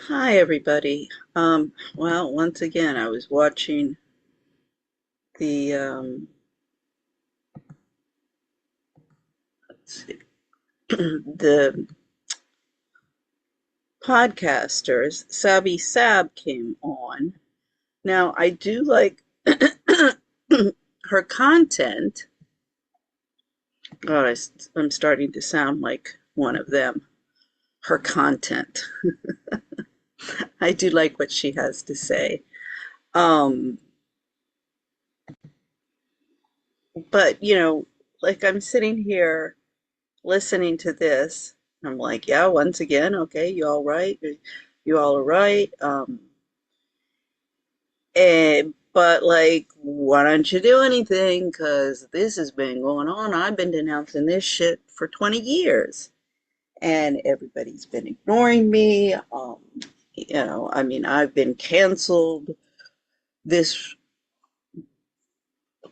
Hi, everybody. Well, once again, I was watching the let's see, the podcasters. Sabby Sab came on. Now, I do like her content. God, I'm starting to sound like one of them. Her content. I do like what she has to say. Um, but like I'm sitting here listening to this, I'm like, yeah, once again, okay, you all right? You all are right. But like, why don't you do anything? Because this has been going on. I've been denouncing this shit for 20 years, and everybody's been ignoring me. I mean, I've been canceled. This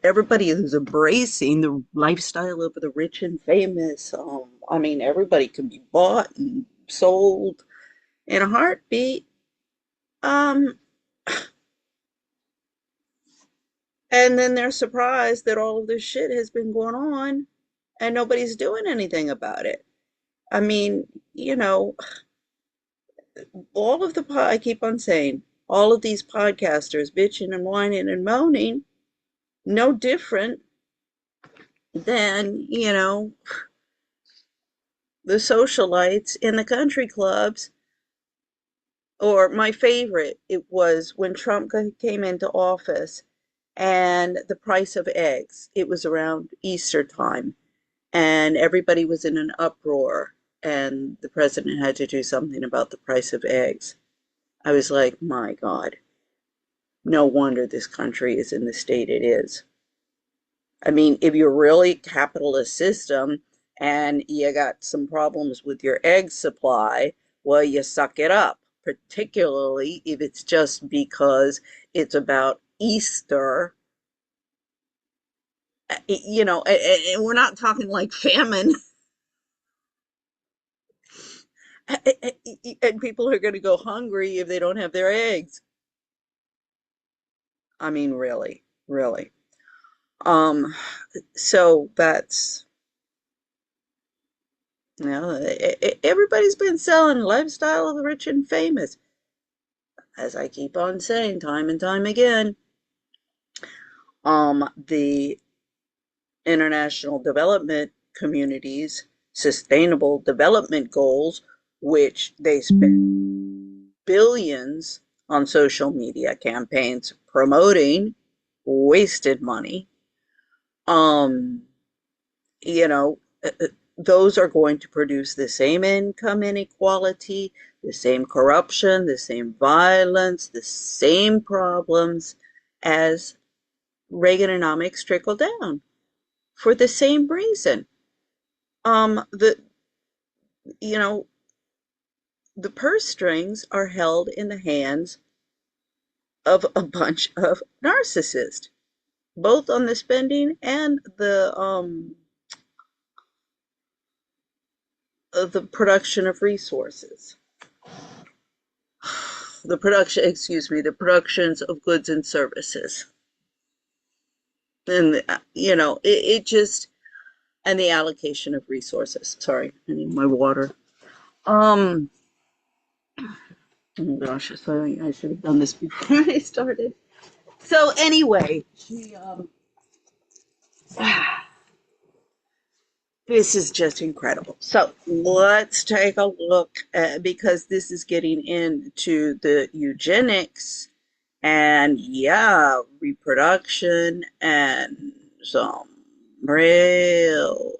Everybody is embracing the lifestyle of the rich and famous. I mean, everybody can be bought and sold in a heartbeat. Um, and then they're surprised that all of this shit has been going on and nobody's doing anything about it. I mean, you know, I keep on saying, all of these podcasters bitching and whining and moaning, no different than, the socialites in the country clubs. Or my favorite, it was when Trump came into office and the price of eggs, it was around Easter time, and everybody was in an uproar, and the president had to do something about the price of eggs. I was like, my God, no wonder this country is in the state it is. I mean, if you're really capitalist system and you got some problems with your egg supply, well, you suck it up, particularly if it's just because it's about Easter. And we're not talking like famine, and people are going to go hungry if they don't have their eggs. I mean, really, really. Um, so that's, everybody's been selling lifestyle of the rich and famous. As I keep on saying time and time again, the international development communities, sustainable development goals, which they spend billions on social media campaigns promoting, wasted money. Um, you know, those are going to produce the same income inequality, the same corruption, the same violence, the same problems as Reaganomics trickle down for the same reason. The you know the purse strings are held in the hands of a bunch of narcissists, both on the spending and the production of resources. The productions of goods and services, and it just and the allocation of resources. Sorry, I need my water. Um, oh gosh, sorry, I should have done this before I started. So anyway, this is just incredible. So let's take a look because this is getting into the eugenics and yeah, reproduction and some real,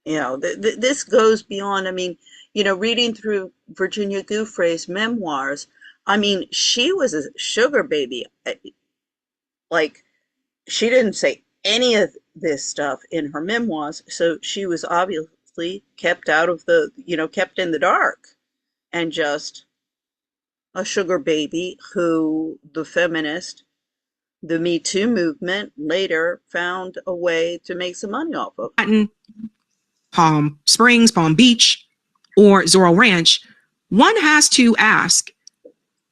this goes beyond. I mean, reading through Virginia Giuffre's memoirs, I mean, she was a sugar baby. Like, she didn't say any of this stuff in her memoirs, so she was obviously kept out of kept in the dark and just a sugar baby who the Me Too movement later found a way to make some money off of. Gotten Palm Springs, Palm Beach, or Zorro Ranch, one has to ask,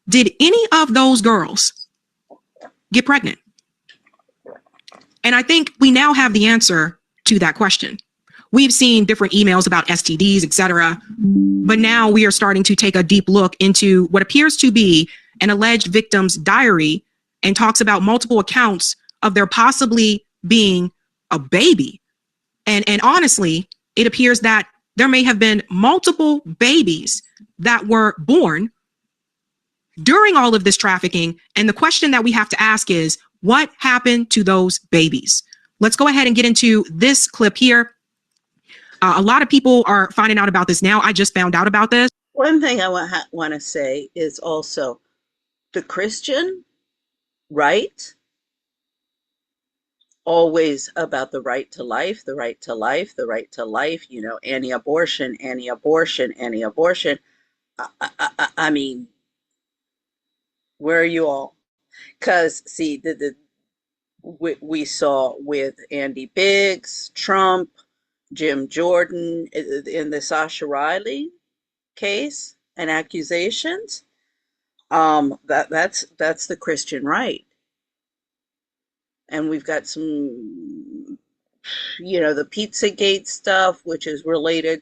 did any of those girls get pregnant? And I think we now have the answer to that question. We've seen different emails about STDs, etc. But now we are starting to take a deep look into what appears to be an alleged victim's diary and talks about multiple accounts of there possibly being a baby. And honestly, it appears that there may have been multiple babies that were born during all of this trafficking. And the question that we have to ask is, what happened to those babies? Let's go ahead and get into this clip here. A lot of people are finding out about this now. I just found out about this. One thing I want to say is also the Christian right, always about the right to life, the right to life, the right to life, you know, anti-abortion, anti-abortion, anti-abortion. I mean, where are you all? Because, see, we saw with Andy Biggs, Trump, Jim Jordan in the Sasha Riley case and accusations. That's the Christian right. And we've got some, you know, the Pizzagate stuff, which is related,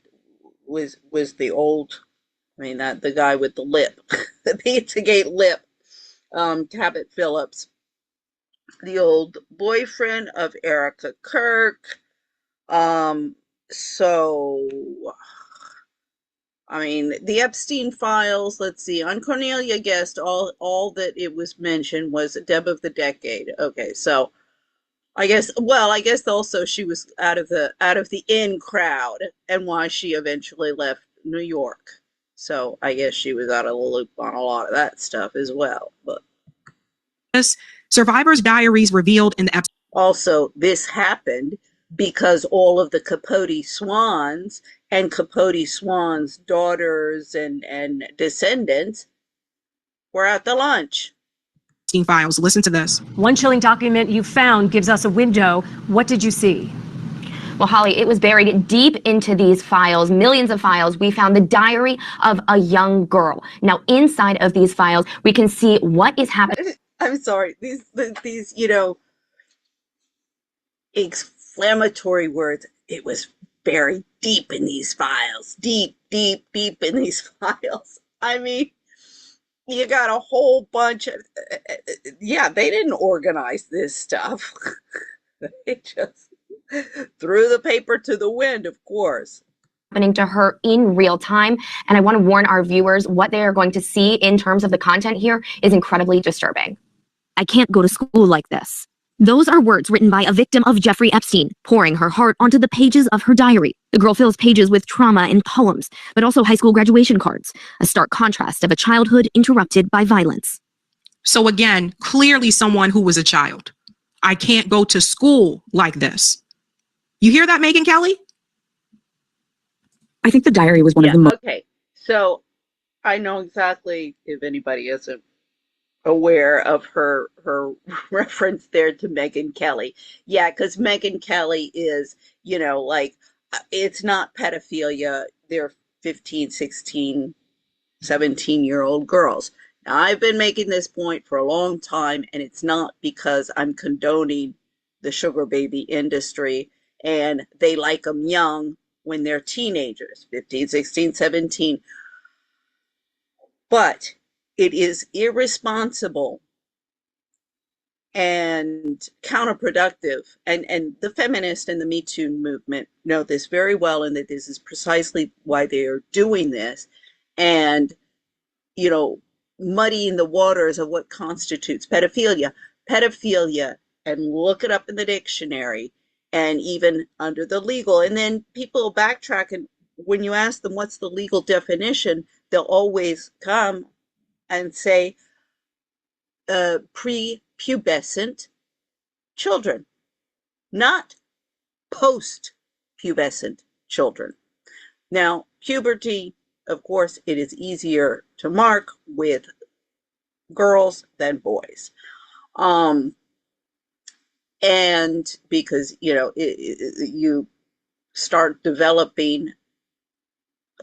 was the old, I mean, that the guy with the lip, the Pizzagate lip, Cabot Phillips, the old boyfriend of Erica Kirk. So, I mean, the Epstein files, let's see, on Cornelia Guest, all that it was mentioned was Deb of the Decade. Okay, so I guess, well, I guess also she was out of the in crowd and why she eventually left New York. So I guess she was out of the loop on a lot of that stuff as well. But survivors' diaries revealed in the Epstein. Also, this happened because all of the Capote swans and Capote swans' daughters and descendants were at the lunch. Files. Listen to this. One chilling document you found gives us a window. What did you see? Well, Holly, it was buried deep into these files, millions of files. We found the diary of a young girl. Now, inside of these files, we can see what is happening. I'm sorry, these you know, exclamatory words. It was buried deep in these files, deep in these files. I mean, you got a whole bunch of, yeah, they didn't organize this stuff. They just threw the paper to the wind, of course. Happening to her in real time. And I want to warn our viewers, what they are going to see in terms of the content here is incredibly disturbing. I can't go to school like this. Those are words written by a victim of Jeffrey Epstein, pouring her heart onto the pages of her diary. The girl fills pages with trauma and poems, but also high school graduation cards, a stark contrast of a childhood interrupted by violence. So again, clearly someone who was a child. I can't go to school like this. You hear that, Megyn Kelly? I think the diary was one of the most... Okay, so I know exactly, if anybody isn't aware of her reference there to Megyn Kelly. Yeah, because Megyn Kelly is, you know, like, it's not pedophilia. They're 15, 16, 17-year-old girls. Now, I've been making this point for a long time, and it's not because I'm condoning the sugar baby industry, and they like them young when they're teenagers, 15, 16, 17. But it is irresponsible and counterproductive. And the feminist and the Me Too movement know this very well, and that this is precisely why they are doing this. And, you know, muddying the waters of what constitutes pedophilia. Pedophilia, and look it up in the dictionary, and even under the legal. And then people backtrack, and when you ask them what's the legal definition, they'll always come and say prepubescent children, not post-pubescent children. Now, puberty, of course, it is easier to mark with girls than boys. And because, you know, you start developing,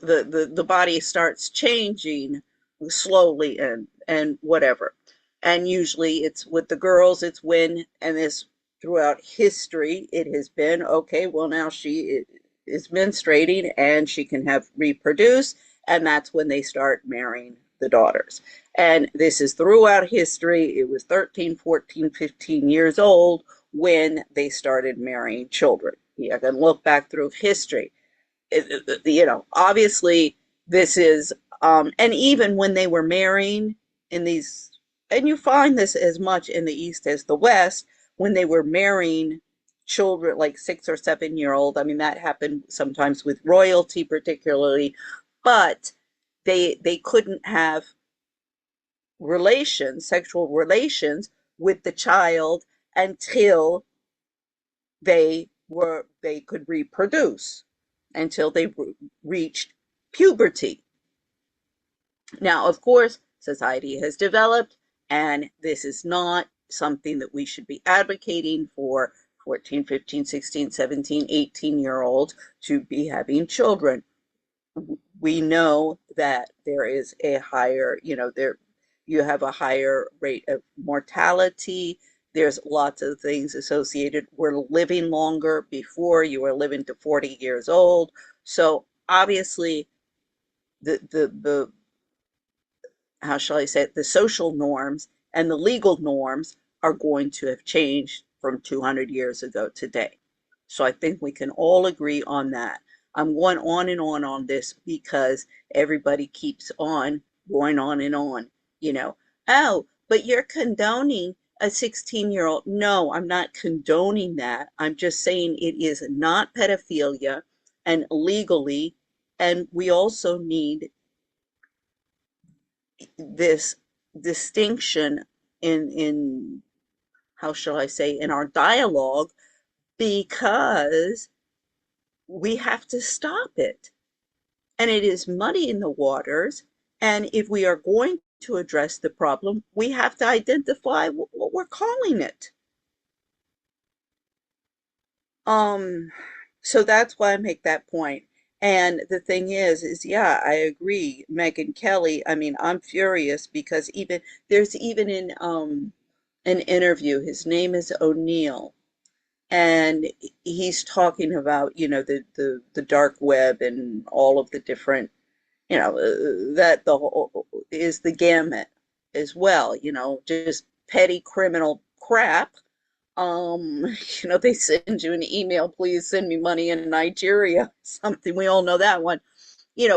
the body starts changing slowly and whatever. And usually it's with the girls, it's when, and this throughout history, it has been, okay, well, now she is menstruating and she can have reproduce, and that's when they start marrying the daughters. And this is throughout history. It was 13, 14, 15 years old when they started marrying children. You can look back through history. Obviously this is, and even when they were marrying in these, and you find this as much in the East as the West, when they were marrying children like 6 or 7 year old. I mean, that happened sometimes with royalty, particularly, but they couldn't have relations, sexual relations with the child until they could reproduce, until they reached puberty. Now, of course, society has developed, and this is not something that we should be advocating for 14, 15, 16, 17, 18-year-olds to be having children. We know that there is a higher, you have a higher rate of mortality. There's lots of things associated. We're living longer. Before, you were living to 40 years old. So obviously the how shall I say it, the social norms and the legal norms are going to have changed from 200 years ago today. So I think we can all agree on that. I'm going on and on this because everybody keeps on going on and on, you know. Oh, but you're condoning a 16-year-old. No, I'm not condoning that. I'm just saying it is not pedophilia and legally, and we also need this distinction in how shall I say, in our dialogue, because we have to stop it. And it is muddy in the waters. And if we are going to address the problem, we have to identify what we're calling it. So that's why I make that point. And the thing is yeah, I agree. Megyn Kelly, I mean, I'm furious because there's even in an interview, his name is O'Neill, and he's talking about, the dark web and all of the different, that the whole is the gamut as well, just petty criminal crap. They send you an email, please send me money in Nigeria, something, we all know that one,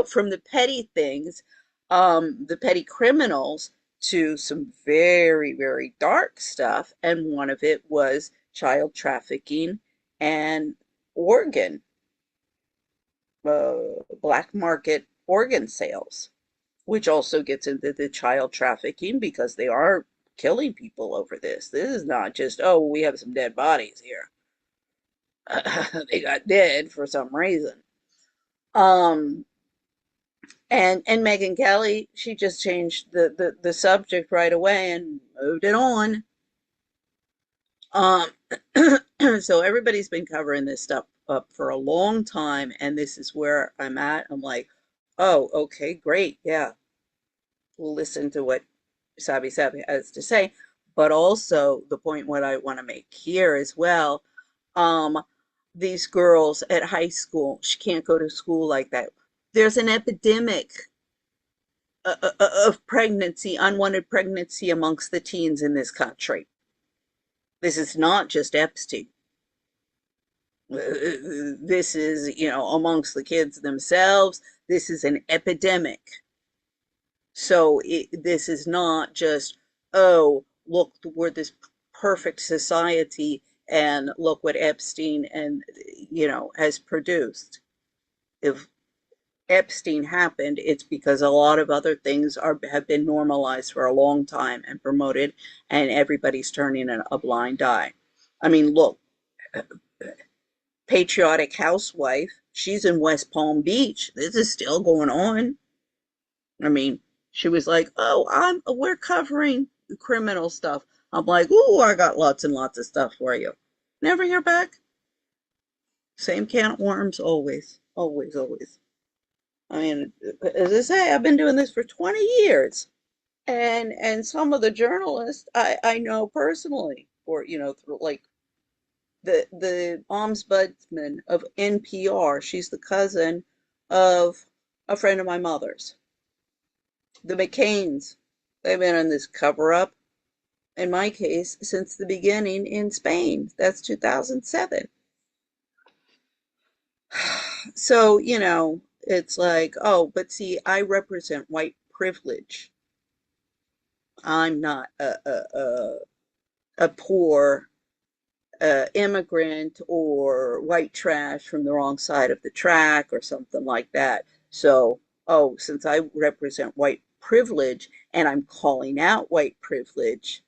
from the petty things, the petty criminals, to some very, very dark stuff. And one of it was child trafficking and organ, black market organ sales, which also gets into the child trafficking because they are killing people over this. This is not just, oh, we have some dead bodies here. They got dead for some reason. Um, and Megyn Kelly, she just changed the subject right away and moved it on. Um, so everybody's been covering this stuff up for a long time, and this is where I'm at. I'm like, oh, okay, great, yeah, we'll listen to what Sabby Sabs has to say. But also the point what I want to make here as well, um, these girls at high school, she can't go to school like that. There's an epidemic of pregnancy, unwanted pregnancy amongst the teens in this country. This is not just Epstein. This is, amongst the kids themselves. This is an epidemic. So this is not just, oh, look, we're this perfect society and look what Epstein and, has produced. If Epstein happened, it's because a lot of other things have been normalized for a long time and promoted, and everybody's turning a blind eye. I mean, look, patriotic housewife, she's in West Palm Beach. This is still going on. I mean, she was like, "Oh, we're covering the criminal stuff." I'm like, "Ooh, I got lots and lots of stuff for you." Never hear back. Same can of worms, always, always, always. I mean, as I say, I've been doing this for 20 years. And some of the journalists I know personally, or through like the ombudsman of NPR. She's the cousin of a friend of my mother's. The McCains, they've been in this cover up, in my case, since the beginning in Spain. That's 2007. So, it's like, oh, but see, I represent white privilege. I'm not a poor immigrant or white trash from the wrong side of the track or something like that. So, oh, since I represent white privilege and I'm calling out white privilege,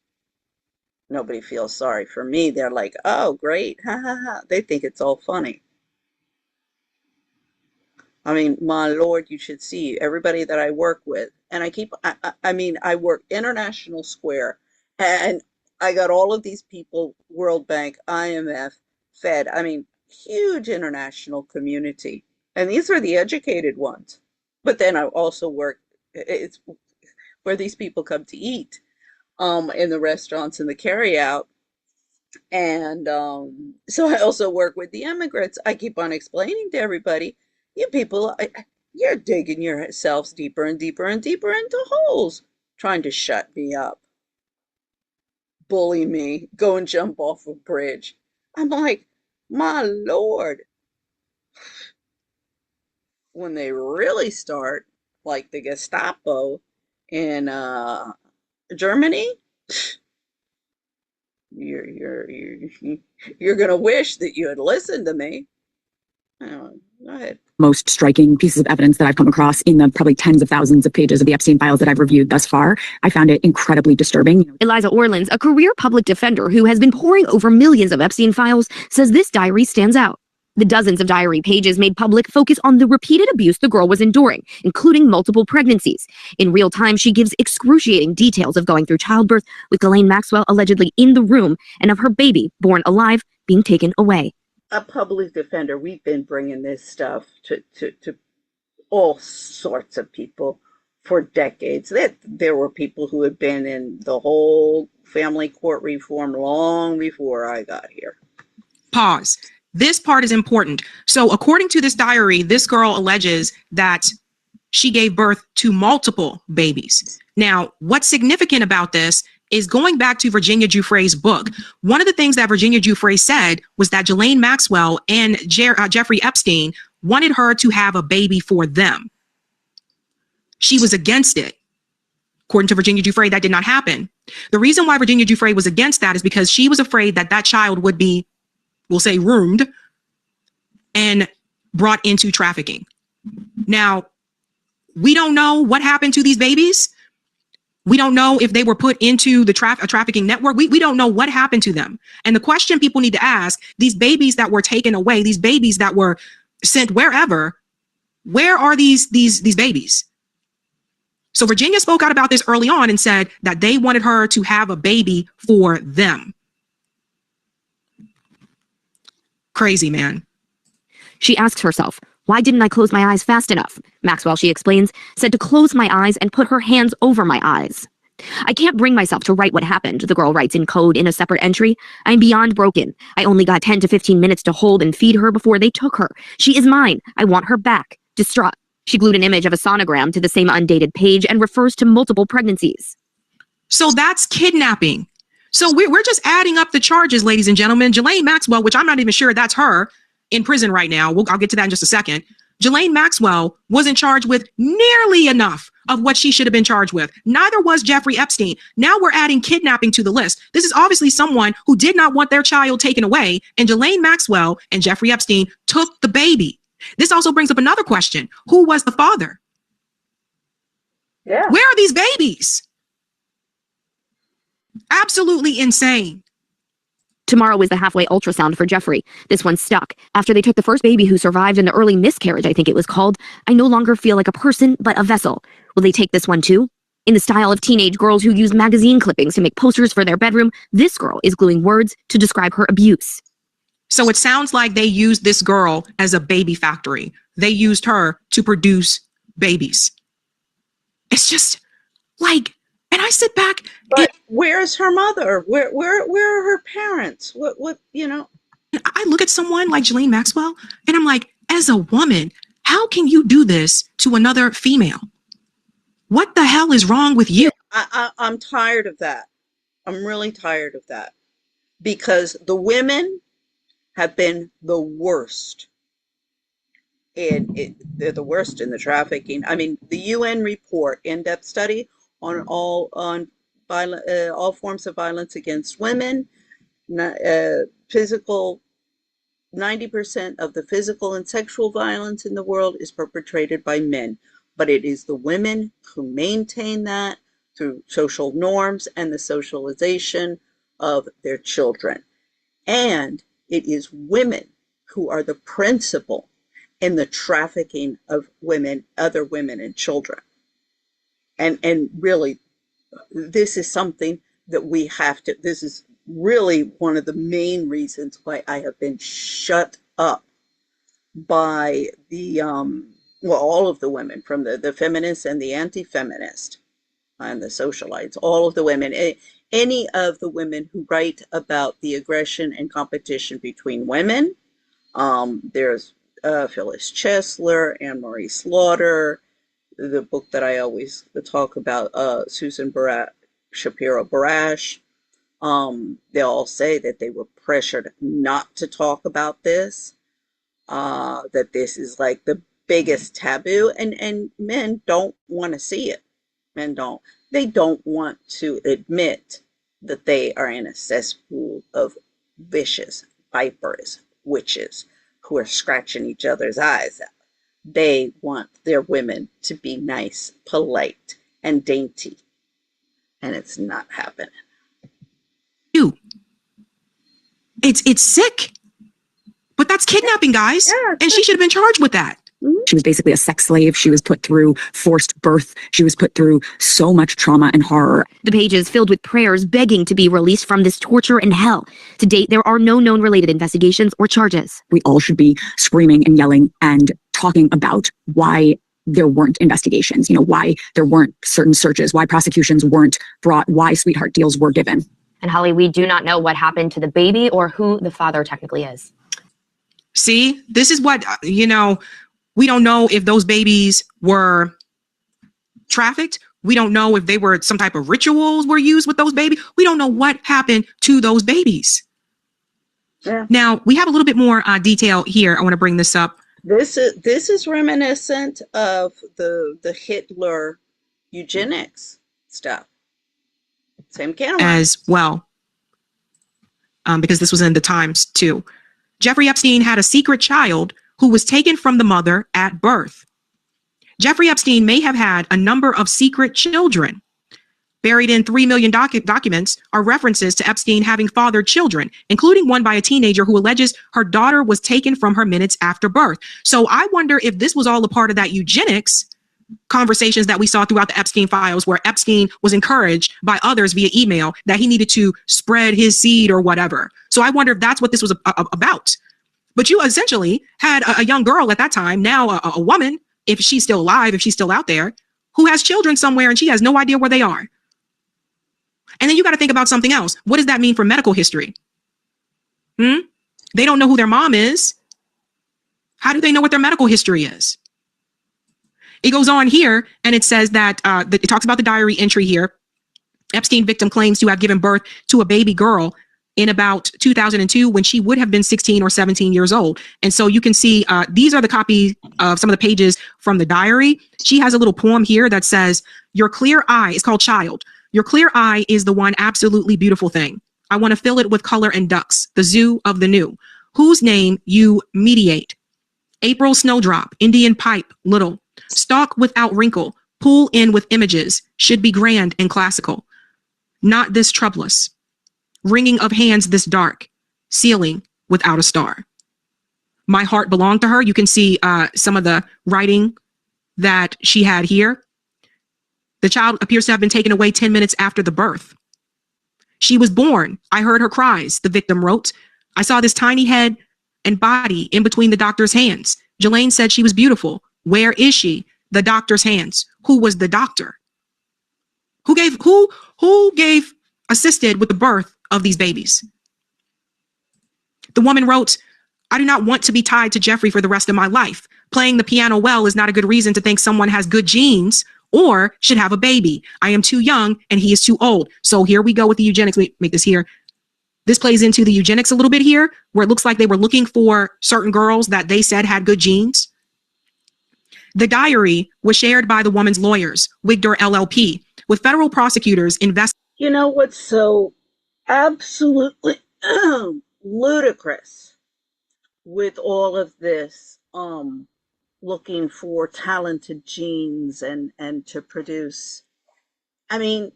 nobody feels sorry for me. They're like, oh, great. Ha ha ha. They think it's all funny. I mean, my Lord, you should see everybody that I work with. And I work International Square, and I got all of these people, World Bank, IMF, Fed, huge international community. And these are the educated ones. But then I also work, it's where these people come to eat, in the restaurants and the carryout. And so I also work with the immigrants. I keep on explaining to everybody, you people, you're digging yourselves deeper and deeper and deeper into holes, trying to shut me up, bully me, go and jump off a bridge. I'm like, my Lord. When they really start, like the Gestapo in Germany, you're gonna wish that you had listened to me. Go ahead. Most striking pieces of evidence that I've come across in the probably tens of thousands of pages of the Epstein files that I've reviewed thus far. I found it incredibly disturbing. Eliza Orlins, a career public defender who has been poring over millions of Epstein files, says this diary stands out. The dozens of diary pages made public focus on the repeated abuse the girl was enduring, including multiple pregnancies. In real time, she gives excruciating details of going through childbirth, with Ghislaine Maxwell allegedly in the room, and of her baby, born alive, being taken away. A public defender, we've been bringing this stuff to all sorts of people for decades. There were people who had been in the whole family court reform long before I got here. Pause. This part is important. So according to this diary, this girl alleges that she gave birth to multiple babies. Now, what's significant about this is going back to Virginia Giuffre's book. One of the things that Virginia Giuffre said was that Ghislaine Maxwell and Jeffrey Epstein wanted her to have a baby for them. She was against it. According to Virginia Giuffre, that did not happen. The reason why Virginia Giuffre was against that is because she was afraid that that child would be, we'll say, roomed and brought into trafficking. Now, we don't know what happened to these babies. We don't know if they were put into the trafficking network. We don't know what happened to them. And the question people need to ask, these babies that were taken away, these babies that were sent wherever, where are these babies? So Virginia spoke out about this early on and said that they wanted her to have a baby for them. Crazy, man. She asks herself, why didn't I close my eyes fast enough? Maxwell, she explains, said to close my eyes and put her hands over my eyes. I can't bring myself to write what happened, the girl writes in code in a separate entry. I'm beyond broken. I only got 10 to 15 minutes to hold and feed her before they took her. She is mine. I want her back. Distraught. She glued an image of a sonogram to the same undated page and refers to multiple pregnancies. So that's kidnapping. So we're just adding up the charges, ladies and gentlemen. Ghislaine Maxwell, which I'm not even sure that's her, in prison right now. I'll get to that in just a second. Ghislaine Maxwell wasn't charged with nearly enough of what she should have been charged with. Neither was Jeffrey Epstein. Now we're adding kidnapping to the list. This is obviously someone who did not want their child taken away, and Ghislaine Maxwell and Jeffrey Epstein took the baby. This also brings up another question. Who was the father? Yeah. Where are these babies? Absolutely insane. Tomorrow is the halfway ultrasound for Jeffrey. This one stuck. After they took the first baby who survived an early miscarriage, I think it was called, I no longer feel like a person, but a vessel. Will they take this one too? In the style of teenage girls who use magazine clippings to make posters for their bedroom, this girl is gluing words to describe her abuse. So it sounds like they used this girl as a baby factory. They used her to produce babies. It's just like, and I sit back. But where's her mother? Where are her parents? What, you know? I look at someone like Ghislaine Maxwell and I'm like, as a woman, how can you do this to another female? What the hell is wrong with you? I'm tired of that. I'm really tired of that, because the women have been the worst they're the worst in the trafficking. I mean, the UN report, in-depth study on all forms of violence against women, physical 90% of the physical and sexual violence in the world is perpetrated by men, but it is the women who maintain that through social norms and the socialization of their children. And it is women who are the principal in the trafficking of women, other women and children. And really, this is something that we have to, this is really one of the main reasons why I have been shut up by the, well, all of the women, from the feminists and the anti-feminist and the socialites, all of the women, any of the women who write about the aggression and competition between women. There's Phyllis Chesler, Anne-Marie Slaughter, the book that I always talk about, Susan Shapiro Barash. They all say that they were pressured not to talk about this, that this is like the biggest taboo, and men don't want to see it. Men don't. They don't want to admit that they are in a cesspool of vicious vipers, witches, who are scratching each other's eyes out. They want their women to be nice, polite, and dainty. And it's not happening. It's sick. But that's kidnapping, guys. Yeah, and she should have been charged with that. She was basically a sex slave. She was put through forced birth. She was put through so much trauma and horror. The pages filled with prayers begging to be released from this torture and hell. To date, there are no known related investigations or charges. We all should be screaming and yelling and talking about why there weren't investigations, why there weren't certain searches, why prosecutions weren't brought, why sweetheart deals were given. And Holly, we do not know what happened to the baby or who the father technically is. See, this is what, we don't know if those babies were trafficked. We don't know if they were some type of rituals were used with those babies. We don't know what happened to those babies. Yeah. Now, we have a little bit more detail here. I want to bring this up. This is reminiscent of the Hitler eugenics stuff. Same kind of as well, because this was in the Times too. Jeffrey Epstein had a secret child who was taken from the mother at birth. Jeffrey Epstein may have had a number of secret children. Buried in 3 million documents are references to Epstein having fathered children, including one by a teenager who alleges her daughter was taken from her minutes after birth. So I wonder if this was all a part of that eugenics conversations that we saw throughout the Epstein files, where Epstein was encouraged by others via email that he needed to spread his seed or whatever. So I wonder if that's what this was about. But you essentially had a young girl at that time, now a woman, if she's still alive, if she's still out there, who has children somewhere and she has no idea where they are. And then you got to think about something else. What does that mean for medical history? They don't know who their mom is. How do they know what their medical history is? It goes on here and it says that it talks about the diary entry here. Epstein victim claims to have given birth to a baby girl in about 2002 when she would have been 16 or 17 years old. And so you can see these are the copies of some of the pages from the diary. She has a little poem here that says, "Your clear eye," is called Child. "Your clear eye is the one absolutely beautiful thing. I want to fill it with color and ducks, the zoo of the new, whose name you mediate. April snowdrop, Indian pipe, little, stalk without wrinkle, pull in with images, should be grand and classical. Not this troublous. Wringing of hands this dark, ceiling without a star. My heart belonged to her." You can see some of the writing that she had here. The child appears to have been taken away 10 minutes after the birth. "She was born. I heard her cries," the victim wrote. I saw this tiny head and body in between the doctor's hands. Ghislaine said she was beautiful. Where is she? The doctor's hands. Who was the doctor? Who assisted with the birth of these babies? The woman wrote, I do not want to be tied to Jeffrey for the rest of my life. Playing the piano well is not a good reason to think someone has good genes or should have a baby. I am too young and he is too old. So here we go with the eugenics. Let me make this here. This plays into the eugenics a little bit here, where it looks like they were looking for certain girls that they said had good genes. The diary was shared by the woman's lawyers, Wigdor LLP, with federal prosecutors investigating. You know what's so absolutely ludicrous with all of this looking for talented genes and to produce, I mean,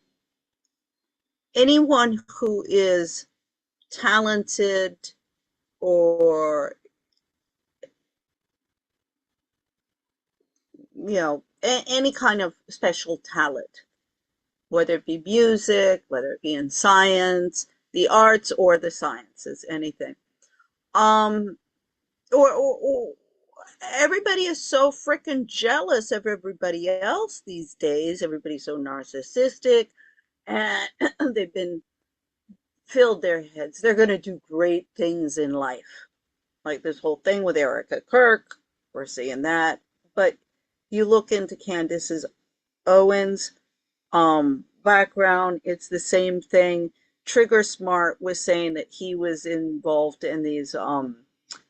anyone who is talented or, you know, any kind of special talent, whether it be music, whether it be in science, the arts, or the sciences, anything. Or everybody is so freaking jealous of everybody else these days. Everybody's so narcissistic, and they've been filled their heads. They're going to do great things in life. Like this whole thing with Erica Kirk, we're seeing that. But you look into Candace's Owens' background, it's the same thing. Trigger Smart was saying that he was involved in these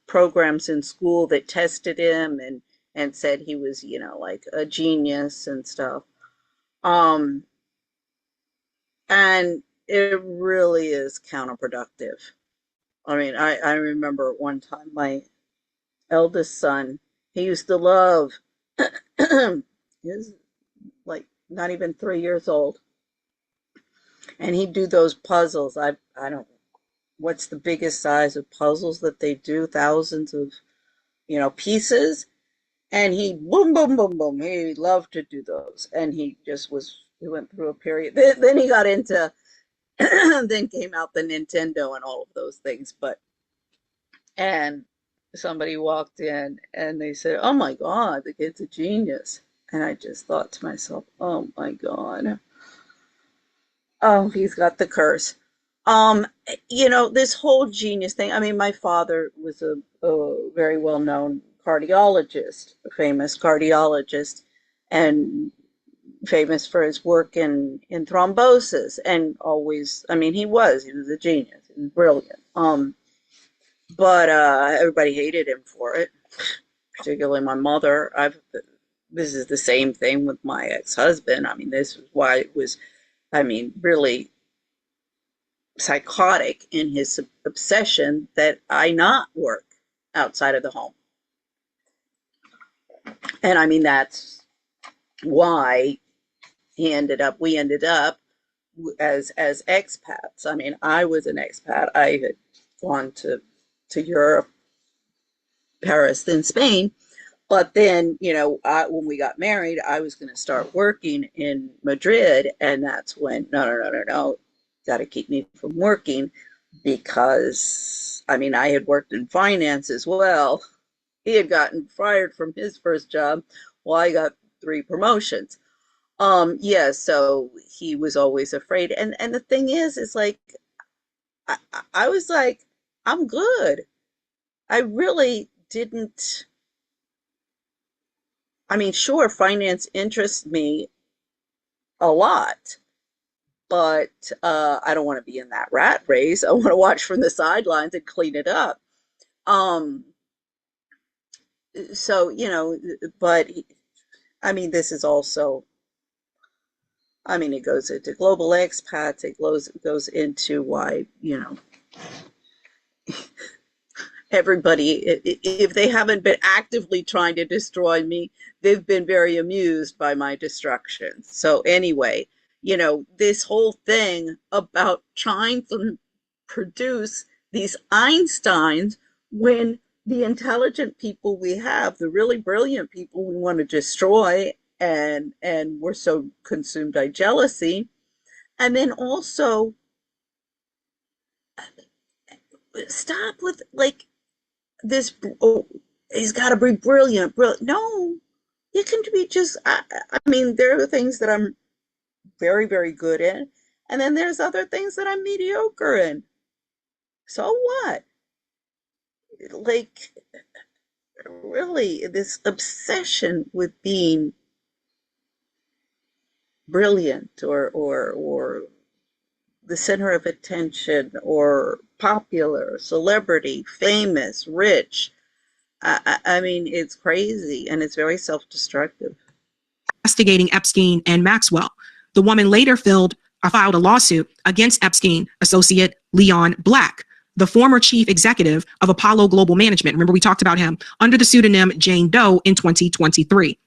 programs in school that tested him and said he was, you know, like a genius and stuff. And it really is counterproductive. I mean, I remember one time my eldest son, he used to love, he was like not even 3 years old, and he'd do those puzzles. I don't, what's the biggest size of puzzles that they do? Thousands of, you know, pieces. And he boom, boom, boom, boom. He loved to do those. And he just was, he went through a period. Then he got into, then came out the Nintendo and all of those things. And somebody walked in and they said, oh my God, the kid's a genius. And I just thought to myself, oh my God. Oh, he's got the curse. Um, you know, this whole genius thing. I mean, my father was a very well-known cardiologist, a famous cardiologist, and famous for his work in thrombosis. And always, I mean, he was a genius. He was brilliant. But everybody hated him for it, particularly my mother. This is the same thing with my ex-husband. I mean, this is why it was, I mean, really psychotic in his obsession that I not work outside of the home. And I mean, that's why we ended up as expats. I mean, I was an expat. I had gone to Europe, Paris, then Spain. But then, you know, when we got married, I was going to start working in Madrid. And that's when, no, got to keep me from working, because, I mean, I had worked in finance as well. He had gotten fired from his first job while I got 3 promotions. Yeah, so he was always afraid. And the thing is like, I was like, I'm good. I really didn't. I mean, sure, finance interests me a lot, but I don't want to be in that rat race. I want to watch from the sidelines and clean it up. So, you know, but I mean, this is also, I mean, it goes into global expats. It goes into why, you know, everybody, if they haven't been actively trying to destroy me, they've been very amused by my destruction. So anyway, you know, this whole thing about trying to produce these Einsteins, when the intelligent people we have, the really brilliant people we want to destroy, and we're so consumed by jealousy. And then also, stop with like this. Oh, he's got to be brilliant. Brilliant. No, you can be just. I mean, there are things that I'm very, very good at, and then there's other things that I'm mediocre in. So what? Like, really, this obsession with being brilliant or the center of attention or popular, celebrity, famous, rich. I mean, it's crazy and it's very self-destructive. Investigating Epstein and Maxwell. The woman later filed a lawsuit against Epstein associate Leon Black, the former chief executive of Apollo Global Management. Remember, we talked about him under the pseudonym Jane Doe in 2023.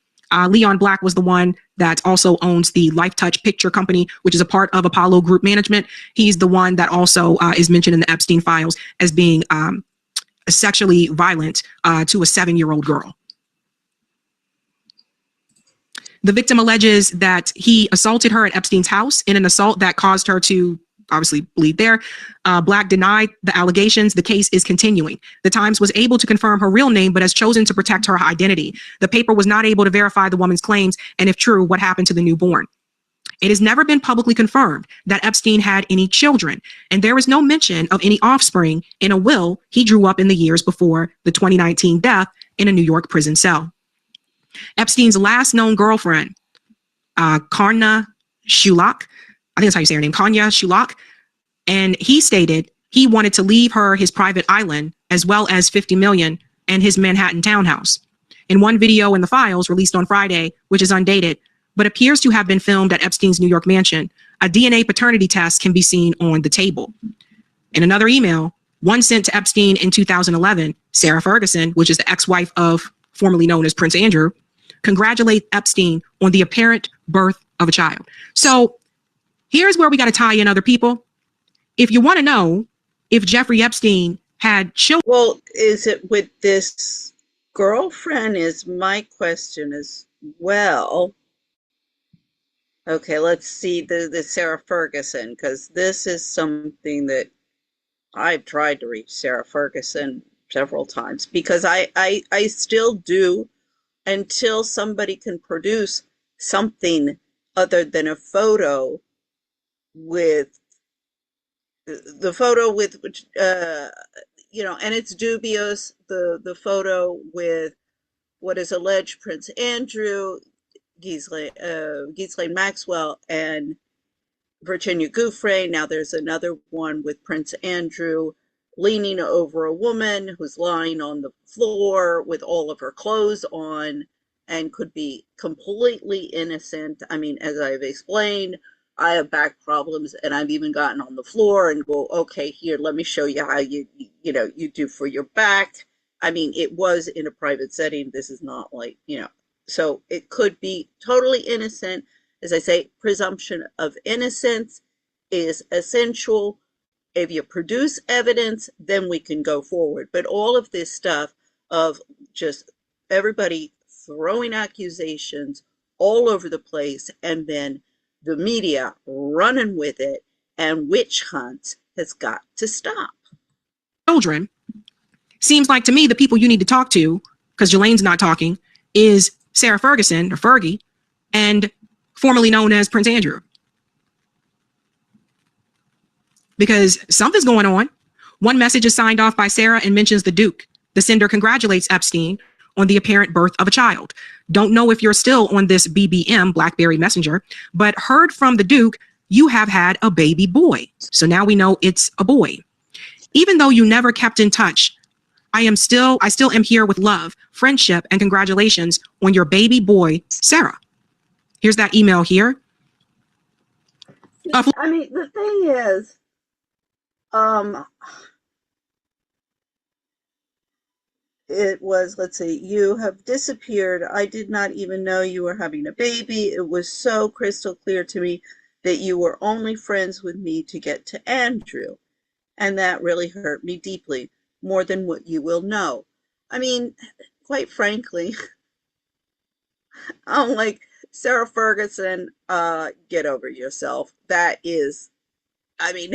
Leon Black was the one that also owns the Life Touch Picture Company, which is a part of Apollo Group Management. He's the one that also is mentioned in the Epstein files as being sexually violent to a 7-year-old girl. The victim alleges that he assaulted her at Epstein's house in an assault that caused her to obviously bleed there. Black denied the allegations. The case is continuing. The Times was able to confirm her real name, but has chosen to protect her identity. The paper was not able to verify the woman's claims, and if true, what happened to the newborn. It has never been publicly confirmed that Epstein had any children, and there is no mention of any offspring in a will he drew up in the years before the 2019 death in a New York prison cell. Epstein's last known girlfriend, Karna Shulak, I think that's how you say her name, Kanya Shulak, and he stated he wanted to leave her his private island as well as $50 million and his Manhattan townhouse. In one video in the files released on Friday, which is undated, but appears to have been filmed at Epstein's New York mansion, a DNA paternity test can be seen on the table. In another email, one sent to Epstein in 2011, Sarah Ferguson, which is the ex-wife of formerly known as Prince Andrew, congratulate Epstein on the apparent birth of a child. So here's where we got to tie in other people. If you want to know if Jeffrey Epstein had children. Well, is it with this girlfriend is my question as well. Okay, let's see the Sarah Ferguson, because this is something that I've tried to reach Sarah Ferguson several times, because I still do, until somebody can produce something other than a photo with the photo with which and it's dubious, the photo with what is alleged Prince Andrew, Ghislaine Maxwell, and Virginia Giuffre. Now there's another one with Prince Andrew leaning over a woman who's lying on the floor with all of her clothes on and could be completely innocent. I mean, as I've explained, I have back problems, and I've even gotten on the floor and go, okay, here, let me show you how you do for your back. I mean, it was in a private setting. This is not like, so it could be totally innocent. As I say, presumption of innocence is essential. If you produce evidence, then we can go forward. But all of this stuff of just everybody throwing accusations all over the place, and then the media running with it and witch hunts, has got to stop. Children, seems like to me the people you need to talk to, because Ghislaine's not talking, is Sarah Ferguson, or Fergie, and formerly known as Prince Andrew. Because something's going on. One message is signed off by Sarah and mentions the Duke. The sender congratulates Epstein on the apparent birth of a child. Don't know if you're still on this BBM, BlackBerry Messenger, but heard from the Duke, you have had a baby boy. So now we know it's a boy. Even though you never kept in touch, I still am here with love, friendship, and congratulations on your baby boy, Sarah. Here's that email here. I mean, the thing is, it was, let's see, you have disappeared. I did not even know you were having a baby. It was so crystal clear to me that you were only friends with me to get to Andrew. And that really hurt me deeply, more than what you will know. I mean, quite frankly, I'm like, Sarah Ferguson, get over yourself. That is, I mean,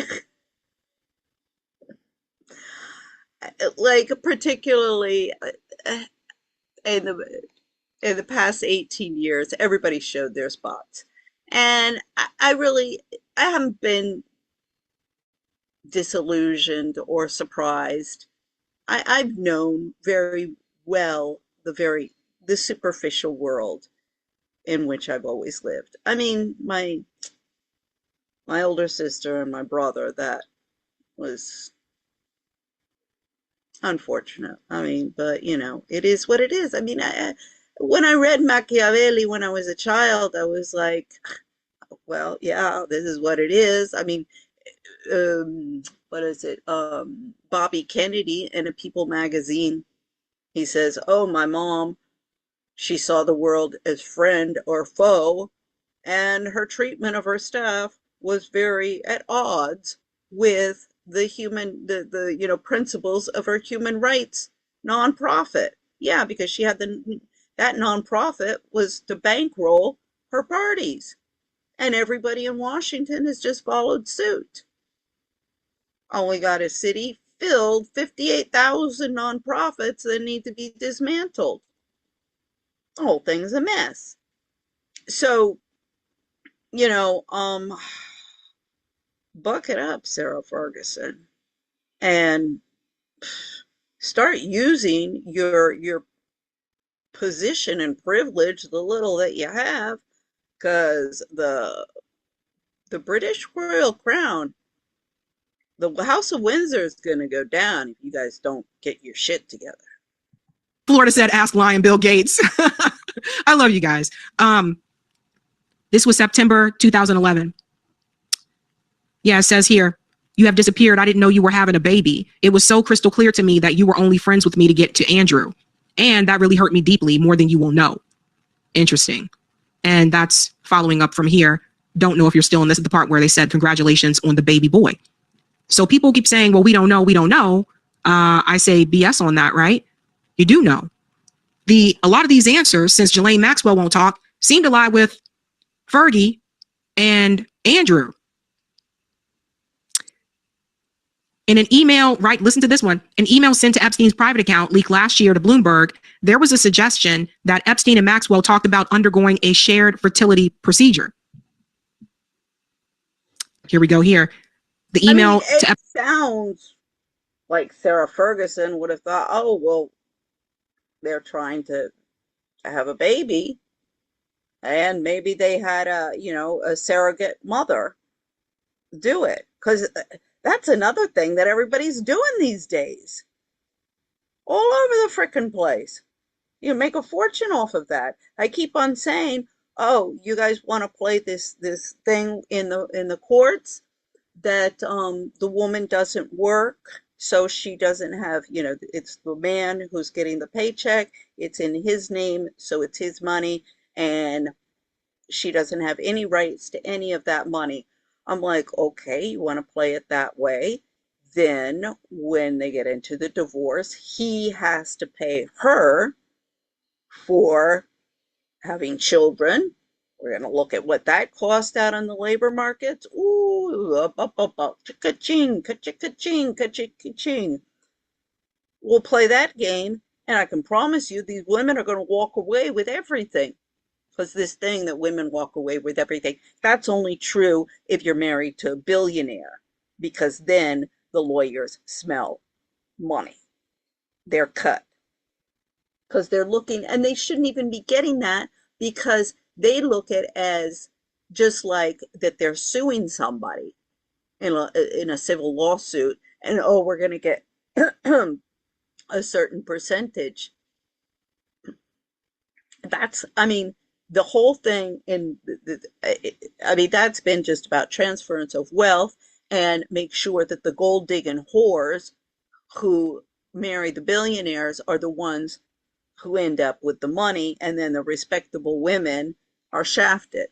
like particularly in the past 18 years, everybody showed their spots. And I haven't been disillusioned or surprised. I've known very well the superficial world in which I've always lived. I mean, my older sister and my brother, that was unfortunate. I mean, but it is what it is. I mean, when I read Machiavelli when I was a child, I was like, well, yeah, this is what it is. I mean, what is it? Bobby Kennedy in a People magazine, he says, "Oh, my mom, she saw the world as friend or foe, and her treatment of her staff was very at odds with the principles of her human rights nonprofit." Yeah, because she had that nonprofit was to bankroll her parties, and everybody in Washington has just followed suit. Only got a city filled 58,000 nonprofits that need to be dismantled. The whole thing's a mess. So, you know, um, buck it up, Sarah Ferguson, and start using your position and privilege, the little that you have, because the British royal crown, the House of Windsor is going to go down if you guys don't get your shit together. Florida said, ask Lion Bill Gates. I love you guys. This was September 2011. Yeah, it says here, you have disappeared. I didn't know you were having a baby. It was so crystal clear to me that you were only friends with me to get to Andrew. And that really hurt me deeply, more than you will know. Interesting. And that's following up from here. Don't know if you're still in. This is the part where they said, congratulations on the baby boy. So people keep saying, well, we don't know. We don't know. I say BS on that, right? You do know. A lot of these answers, since Ghislaine Maxwell won't talk, seem to lie with Fergie and Andrew. In an email, right, listen to this one. An email sent to Epstein's private account leaked last year to Bloomberg, there was a suggestion that Epstein and Maxwell talked about undergoing a shared fertility procedure. Here we go here. The email it sounds like Sarah Ferguson would have thought, oh, well, they're trying to have a baby, and maybe they had a surrogate mother do it, because that's another thing that everybody's doing these days all over the frickin' place. You make a fortune off of that. I keep on saying, oh, you guys want to play this thing in the courts that the woman doesn't work, so she doesn't have, it's the man who's getting the paycheck, it's in his name, so it's his money, and she doesn't have any rights to any of that money. I'm like, okay, you want to play it that way? Then when they get into the divorce, he has to pay her for having children. We're going to look at what that cost out on the labor markets. Ooh, up, ka-ching, ka-ching, ka-ching. We'll play that game, and I can promise you these women are going to walk away with everything. Because this thing that women walk away with everything, that's only true if you're married to a billionaire, because then the lawyers smell money. They're cut. Because they're looking, and they shouldn't even be getting that, because they look at it as just like that they're suing somebody in a civil lawsuit, and oh, we're going to get a certain percentage. I mean, the whole thing that's been just about transference of wealth, and make sure that the gold digging whores who marry the billionaires are the ones who end up with the money, and then the respectable women are shafted.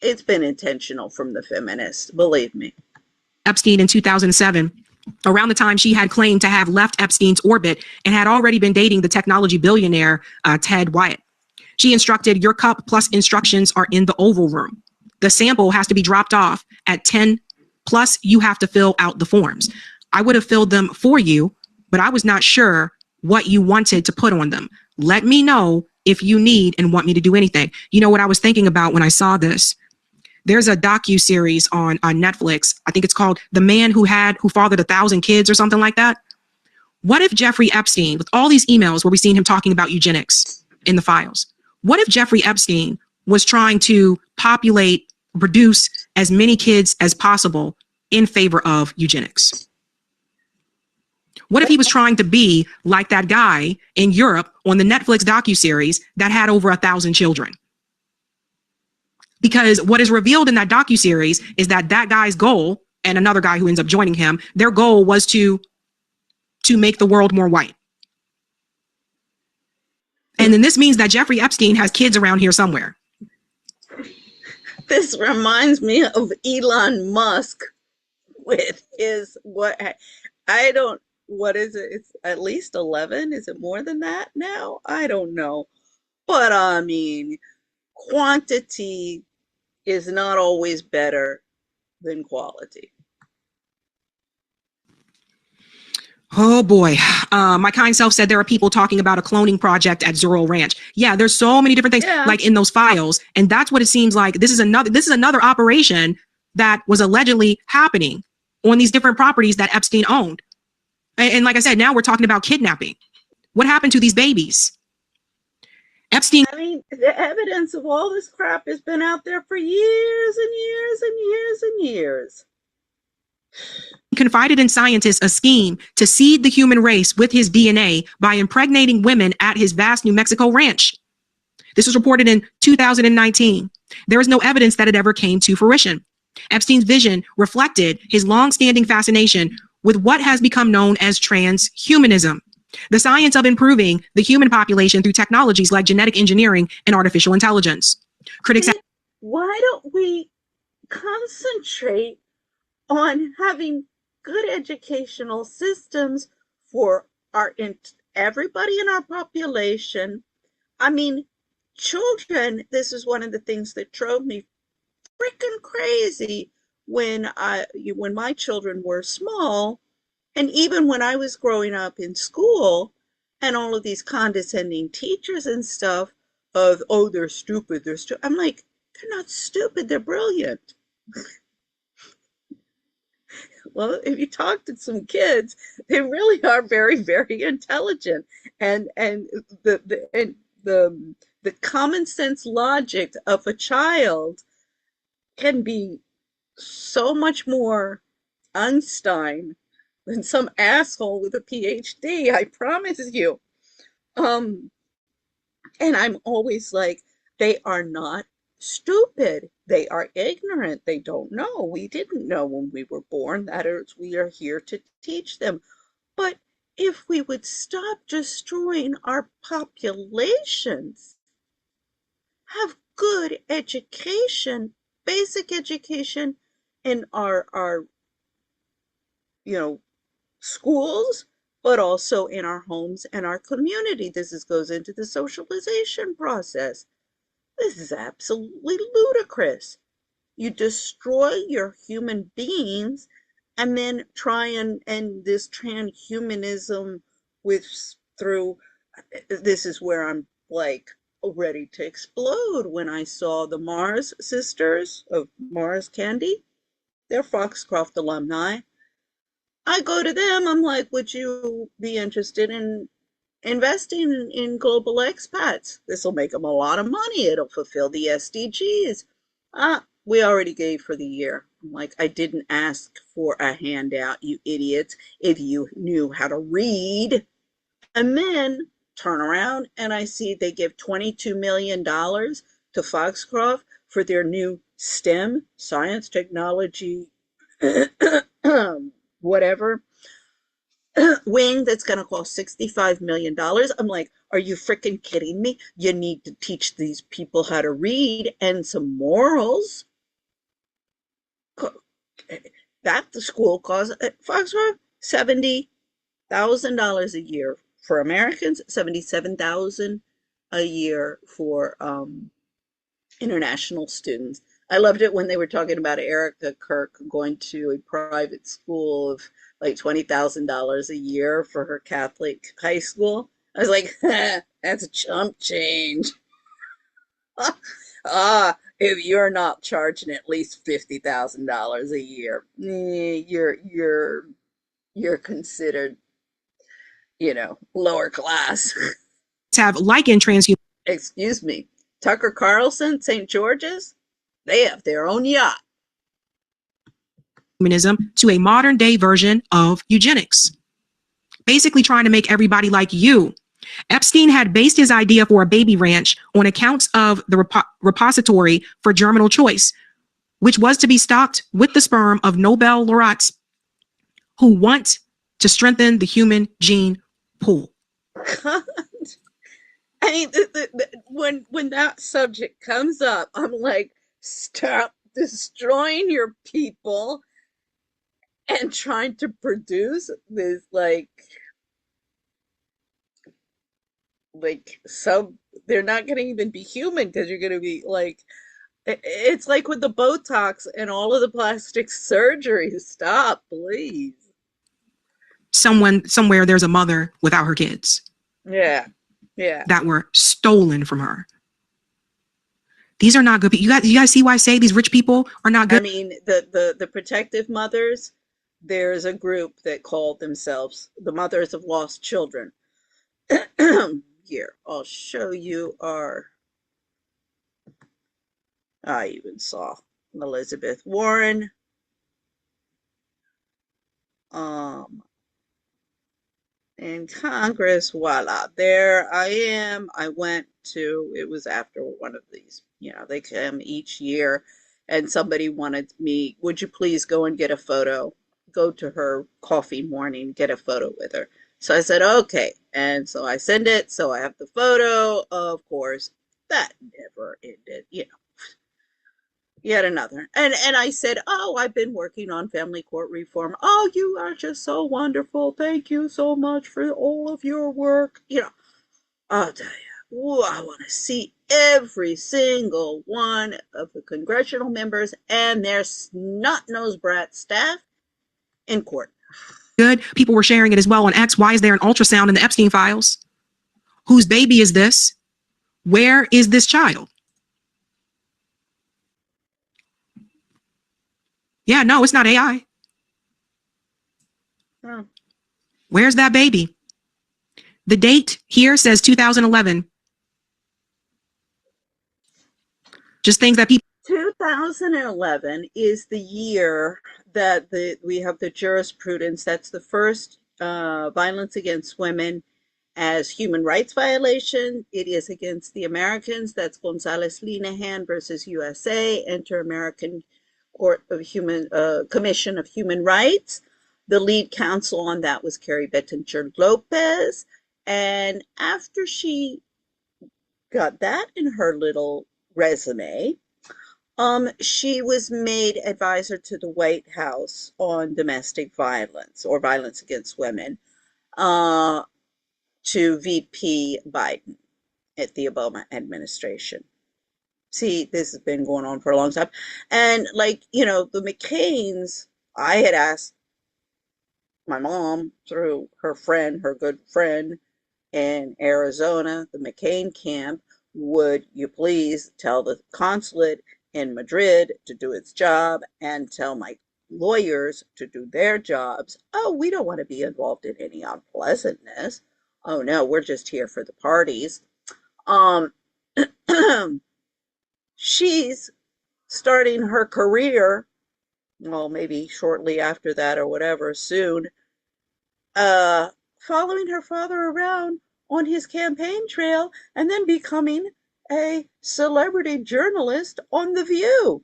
It's been intentional from the feminists, believe me. Epstein in 2007, around the time she had claimed to have left Epstein's orbit and had already been dating the technology billionaire Ted Wyatt. She instructed, your cup plus instructions are in the Oval Room. The sample has to be dropped off at 10, plus you have to fill out the forms. I would have filled them for you, but I was not sure what you wanted to put on them. Let me know if you need and want me to do anything. You know what I was thinking about when I saw this? There's a docu-series on Netflix. I think it's called The Man Who Fathered 1,000 Kids or something like that. What if Jeffrey Epstein, with all these emails where we've seen him talking about eugenics in the files, what if Jeffrey Epstein was trying to produce as many kids as possible in favor of eugenics? What if he was trying to be like that guy in Europe on the Netflix docuseries that had over 1,000 children? Because what is revealed in that docuseries is that guy's goal, and another guy who ends up joining him, their goal was to make the world more white. And then this means that Jeffrey Epstein has kids around here somewhere. This reminds me of Elon Musk with his what is it? It's at least 11. Is it more than that now? I don't know. But I mean, quantity is not always better than quality. Oh boy. My kind self said there are people talking about a cloning project at Zorro Ranch. Yeah, there's so many different things like in those files. And that's what it seems like. This is another operation that was allegedly happening on these different properties that Epstein owned. And like I said, now we're talking about kidnapping. What happened to these babies? Epstein. I mean, the evidence of all this crap has been out there for years and years and years and years. Confided in scientists a scheme to seed the human race with his DNA by impregnating women at his vast New Mexico ranch. This was reported in 2019. There is no evidence that it ever came to fruition. Epstein's vision reflected his long-standing fascination with what has become known as transhumanism, the science of improving the human population through technologies like genetic engineering and artificial intelligence. Critics. Why don't we concentrate on having good educational systems for everybody in our population? I mean, children, this is one of the things that drove me freaking crazy when my children were small, and even when I was growing up in school, and all of these condescending teachers and stuff of, oh, they're stupid, I'm like, they're not stupid, they're brilliant. Well, if you talk to some kids, they really are very, very intelligent, and the common sense logic of a child can be so much more Einstein than some asshole with a PhD, I promise you. And I'm always like, they are not stupid. They are ignorant. They don't know. We didn't know when we were born. That is, we are here to teach them. But if we would stop destroying our populations, have good education, basic education in our schools, but also in our homes and our community. Goes into the socialization process. This is absolutely ludicrous. You destroy your human beings and then try and this transhumanism through, this is where I'm like ready to explode when I saw the Mars sisters of Mars Candy. They're Foxcroft alumni. I go to them, I'm like, would you be interested in investing in global expats? This will make them a lot of money. It'll fulfill the SDGs. We already gave for the year. I'm like, I didn't ask for a handout, you idiots, if you knew how to read. And then turn around and I see they give $22 million to Foxcroft for their new STEM, science, technology, whatever, wing that's going to cost $65 million. I'm like, are you freaking kidding me? You need to teach these people how to read and some morals. That the school costs Foxcroft $70,000 a year for Americans, $77,000 a year for international students. I loved it when they were talking about Erica Kirk going to a private school of like $20,000 a year for her Catholic high school. I was like, that's chump change. If you're not charging at least $50,000 a year, you're considered, lower class. Have likened transhumanism Excuse me. Tucker Carlson, St. George's, they have their own yacht. to a modern day version of eugenics, basically trying to make everybody like you. Epstein had based his idea for a baby ranch on accounts of the repository for germinal choice, which was to be stocked with the sperm of Nobel laureates who want to strengthen the human gene pool. I mean, when that subject comes up, I'm like, stop destroying your people and trying to produce this they're not going to even be human because you're going to be like, it's like with the Botox and all of the plastic surgery. Stop, please. Somewhere there's a mother without her kids. Yeah. That were stolen from her. These are not good people. You guys see why I say these rich people are not good? I mean, the protective mothers, there's a group that called themselves the Mothers of Lost Children. Here, I'll show you I even saw Elizabeth Warren. In Congress, voila, there I am. It was after one of these, they come each year, and somebody wanted me, would you please go and get a photo? Go to her coffee morning, get a photo with her. So I said, okay. And so I send it. So I have the photo. Of course, that never ended, yet another. And I said, oh, I've been working on family court reform. Oh, you are just so wonderful. Thank you so much for all of your work. I'll tell you, ooh, I want to see every single one of the congressional members and their snot-nosed brat staff in court. Good. People were sharing it as well on X. Why is there an ultrasound in the Epstein files? Whose baby is this? Where is this child? Yeah, no, it's not AI. Oh. Where's that baby? The date here says 2011. Just things that people. 2011 is the year that we have the jurisprudence. That's the first violence against women as human rights violation. It is against the Americans. That's Gonzalez Linehan versus USA, Inter-American Court of Commission of Human Rights. The lead counsel on that was Carrie Bettinger Lopez. And after she got that in her little resume, she was made advisor to the White House on domestic violence or violence against women to VP Biden at the Obama administration. See, this has been going on for a long time. And the McCains, I had asked my mom through her good friend in Arizona, the McCain camp, would you please tell the consulate in Madrid to do its job and tell my lawyers to do their jobs? Oh, we don't want to be involved in any unpleasantness. Oh no, we're just here for the parties. She's starting her career, well, maybe shortly after that or whatever, soon, following her father around on his campaign trail and then becoming a celebrity journalist on The View.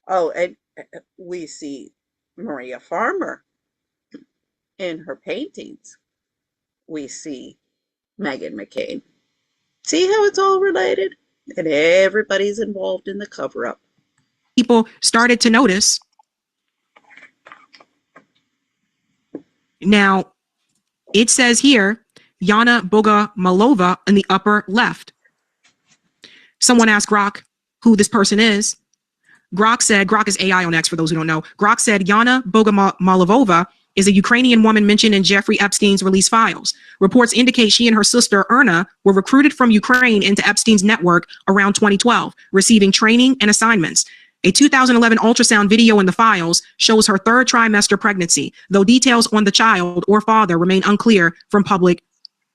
Oh, and we see Maria Farmer in her paintings. We see Meghan McCain. See how it's all related? And everybody's involved in the cover-up. People started to notice. Now, it says here, Yana Bogomalova in the upper left. Someone asked Rock who this person is. Grok is AI on X for those who don't know. Grok said Yana Bogomolova is a Ukrainian woman mentioned in Jeffrey Epstein's release files. Reports indicate she and her sister Erna were recruited from Ukraine into Epstein's network around 2012, receiving training and assignments. A 2011 ultrasound video in the files shows her third trimester pregnancy, though details on the child or father remain unclear from public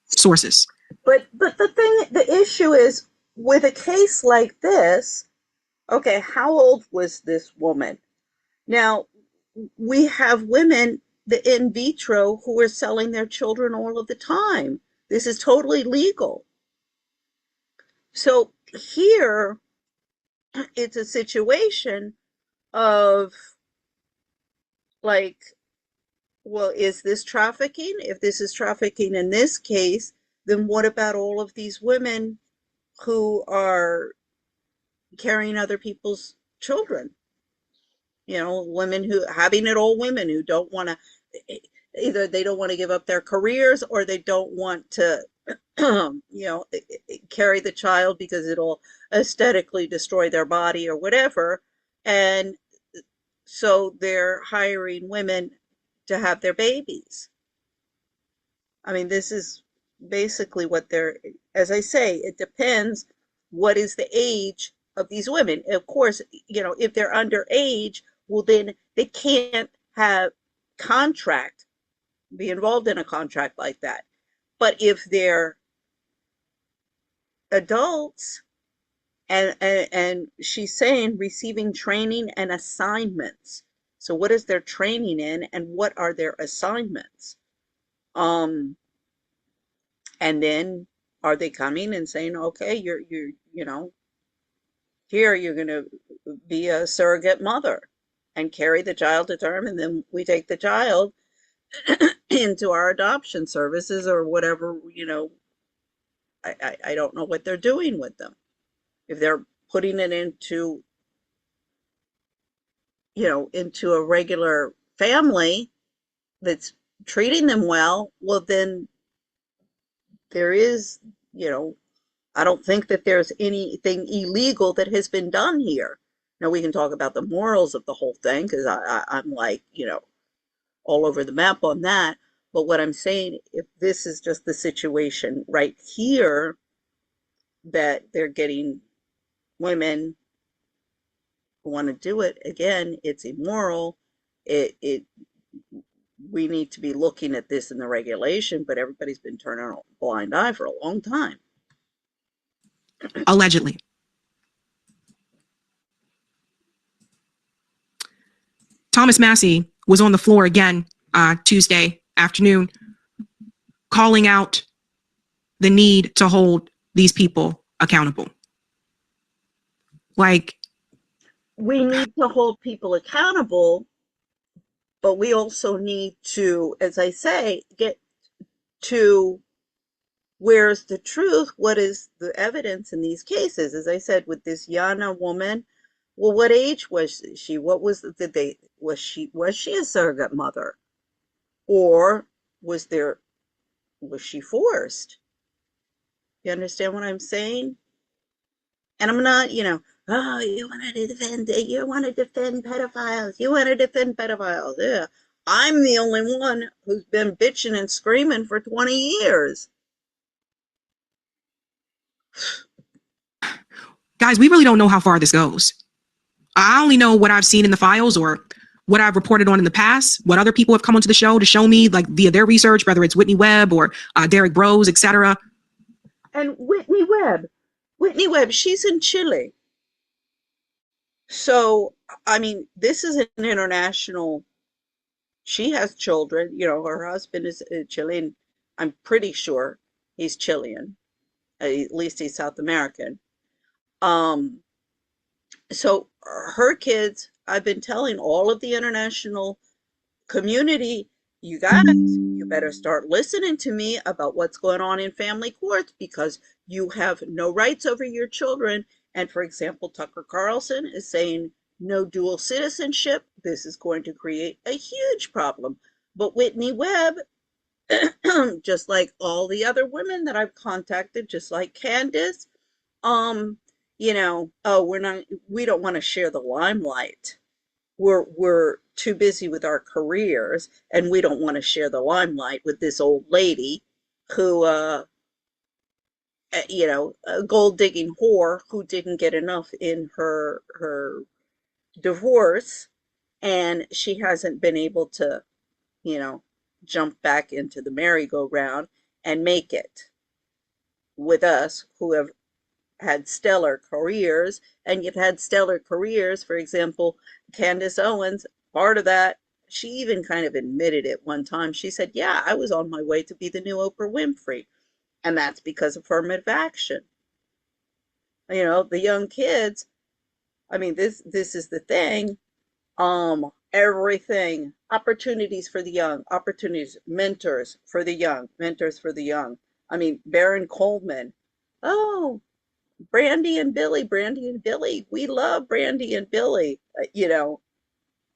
sources. But the issue is with a case like this, okay, how old was this woman? Now, we have women, the in vitro, who are selling their children all of the time. This is totally legal. So here, it's a situation of like, well, is this trafficking? If this is trafficking in this case, then what about all of these women who are carrying other people's children? Women who having it all women who don't want to, either they don't want to give up their careers or they don't want to, carry the child because it'll aesthetically destroy their body or whatever. And so they're hiring women to have their babies. I mean, this is basically what they're, as I say, it depends what is the age of these women. Of course, if they're underage, well, then they can't be involved in a contract like that. But if they're adults, and she's saying receiving training and assignments. So what is their training in and what are their assignments? And then are they coming and saying, okay, you're here you're going to be a surrogate mother and carry the child to term, and then we take the child into our adoption services or whatever, I don't know what they're doing with them. If they're putting it into a regular family that's treating them well, well, then there is, I don't think that there's anything illegal that has been done here. Now we can talk about the morals of the whole thing because I'm like, all over the map on that. But what I'm saying, if this is just the situation right here, that they're getting women who want to do it, again, it's immoral. We need to be looking at this in the regulation, but everybody's been turning a blind eye for a long time. Allegedly. Thomas Massey was on the floor again Tuesday afternoon, calling out the need to hold these people accountable. Like, we need to hold people accountable, but we also need to, as I say, get to where's the truth, what is the evidence in these cases. As I said, with this Yana woman, well, what age was she? What was was she a surrogate mother? Or was she forced? You understand what I'm saying? And I'm not, oh, you want to defend pedophiles. You want to defend pedophiles. Yeah. I'm the only one who's been bitching and screaming for 20 years. Guys, we really don't know how far this goes. I only know what I've seen in the files or what I've reported on in the past, what other people have come onto the show to show me, like via their research, whether it's Whitney Webb or Derek Bros, etc. And Whitney Webb, she's in Chile. So, I mean, this is an international, she has children, her husband is Chilean. I'm pretty sure he's Chilean. At least he's South American. So her kids, I've been telling all of the international community, you guys, you better start listening to me about what's going on in family courts because you have no rights over your children. And for example, Tucker Carlson is saying no dual citizenship. This is going to create a huge problem. But Whitney Webb, just like all the other women that I've contacted, just like Candace, oh, we don't want to share the limelight. We're too busy with our careers, and we don't want to share the limelight with this old lady who, a gold digging whore who didn't get enough in her divorce, and she hasn't been able to, you know, jump back into the merry-go-round and make it with us who have had stellar careers. And you've had stellar careers, for example, Candace Owens, part of that, she even kind of admitted it one time. She said, yeah, I was on my way to be the new Oprah Winfrey. And that's because of affirmative action. The young kids, I mean, this is the thing. Everything, opportunities for the young, opportunities, mentors for the young, mentors for the young. I mean, Baron Coleman. Oh, Brandy and Billy, we love Brandy and Billy.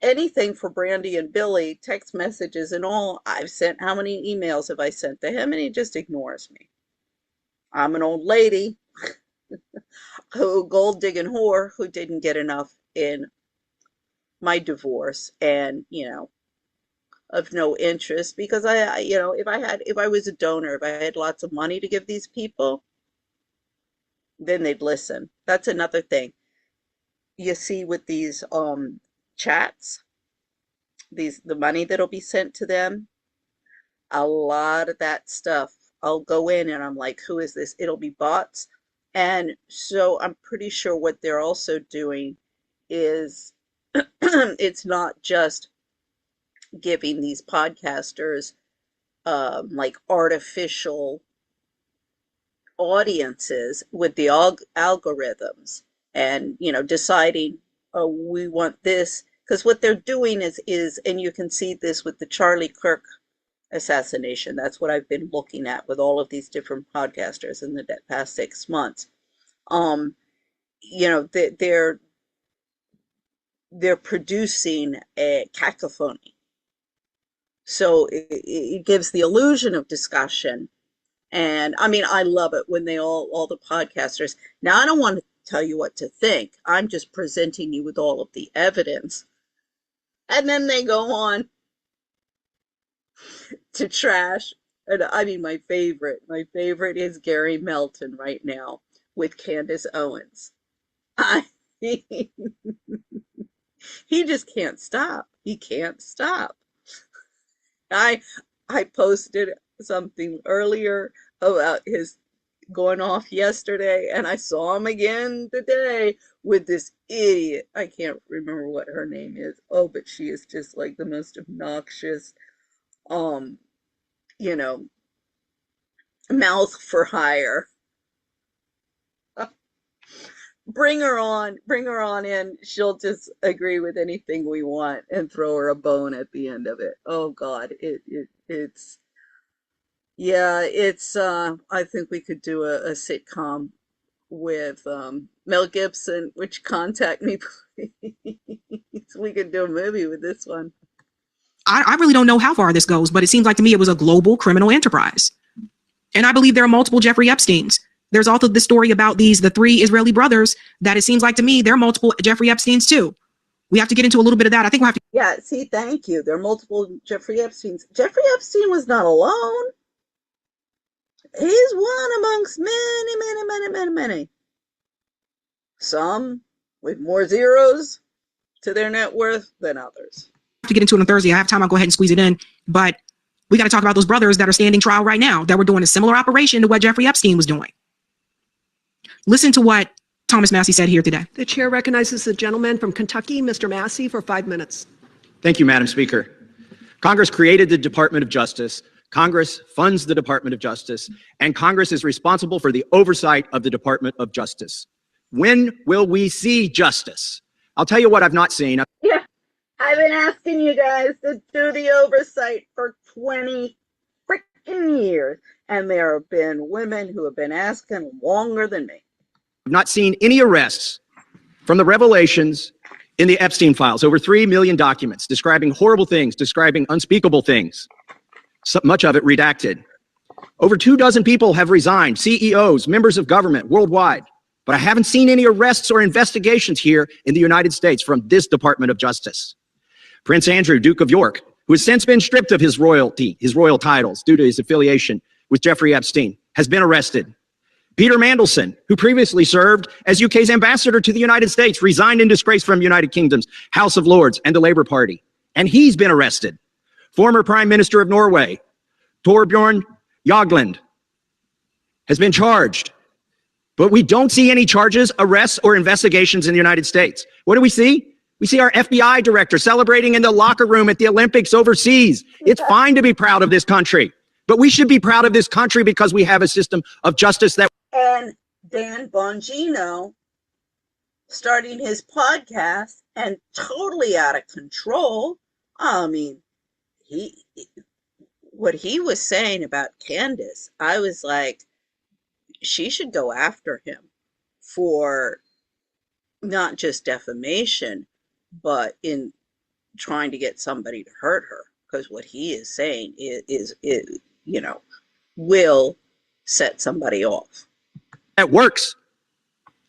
Anything for Brandy and Billy, text messages and all. I've sent, how many emails have I sent to him? And he just ignores me. I'm an old lady who, gold digging whore, who didn't get enough in my divorce, and of no interest, because if I was a donor, if I had lots of money to give these people, then they'd listen. That's another thing you see with these chats, the money that'll be sent to them. A lot of that stuff, I'll go in and I'm like, who is this? It'll be bots. And so I'm pretty sure what they're also doing is it's not just giving these podcasters like artificial audiences with the algorithms, and deciding, oh, we want this, because what they're doing is, and you can see this with the Charlie Kirk assassination. That's what I've been looking at with all of these different podcasters in the past 6 months. They're producing a cacophony, so it gives the illusion of discussion. And I mean, I love it when all the podcasters, now I don't want to tell you what to think, I'm just presenting you with all of the evidence, and then they go on to trash. And I mean, my favorite is Gary Melton right now with Candace Owens. I mean, he just can't stop. He can't stop. I posted something earlier about his going off yesterday, and I saw him again today with this idiot. I can't remember what her name is. Oh, but she is just like the most obnoxious, mouth for hire. Bring her on in. She'll just agree with anything we want and throw her a bone at the end of it. Oh God, it's I think we could do a sitcom with Mel Gibson, which contact me please. We could do a movie with this one. I really don't know how far this goes, but it seems like to me it was a global criminal enterprise. And I believe there are multiple Jeffrey Epsteins. There's also the story about the 3 Israeli brothers that it seems like to me there are multiple Jeffrey Epsteins too. We have to get into a little bit of that. I think we'll have to. Yeah, see, thank you. There are multiple Jeffrey Epsteins. Jeffrey Epstein was not alone. He's one amongst many. Some with more zeros to their net worth than others. To get into it on Thursday. I have time. I'll go ahead and squeeze it in. But we got to talk about those brothers that are standing trial right now that were doing a similar operation to what Jeffrey Epstein was doing. Listen to what Thomas Massey said here today. The chair recognizes the gentleman from Kentucky, Mr. Massey, for 5 minutes. Thank you, Madam Speaker. Congress created the Department of Justice. Congress funds the Department of Justice, and Congress is responsible for the oversight of the Department of Justice. When will we see justice? I'll tell you what I've not seen. Yeah, I've been asking you guys to do the oversight for 20 freaking years, and there have been women who have been asking longer than me. I've not seen any arrests from the revelations in the Epstein files, over 3 million documents describing horrible things, describing unspeakable things, so much of it redacted. Over 24 people have resigned, CEOs, members of government worldwide. But I haven't seen any arrests or investigations here in the United States from this Department of Justice. Prince Andrew, Duke of York, who has since been stripped of his royal titles due to his affiliation with Jeffrey Epstein, has been arrested. Peter Mandelson, who previously served as UK's ambassador to the United States, resigned in disgrace from United Kingdom's House of Lords and the Labour Party, and he's been arrested. Former Prime Minister of Norway, Torbjorn Jagland, has been charged. But we don't see any charges, arrests, or investigations in the United States. What do we see? We see our FBI director celebrating in the locker room at the Olympics overseas. It's fine to be proud of this country, but we should be proud of this country because we have a system of justice that... And Dan Bongino starting his podcast and totally out of control. I mean, what he was saying about Candace, I was like, she should go after him for not just defamation, but in trying to get somebody to hurt her, because what he is saying is will set somebody off. That works,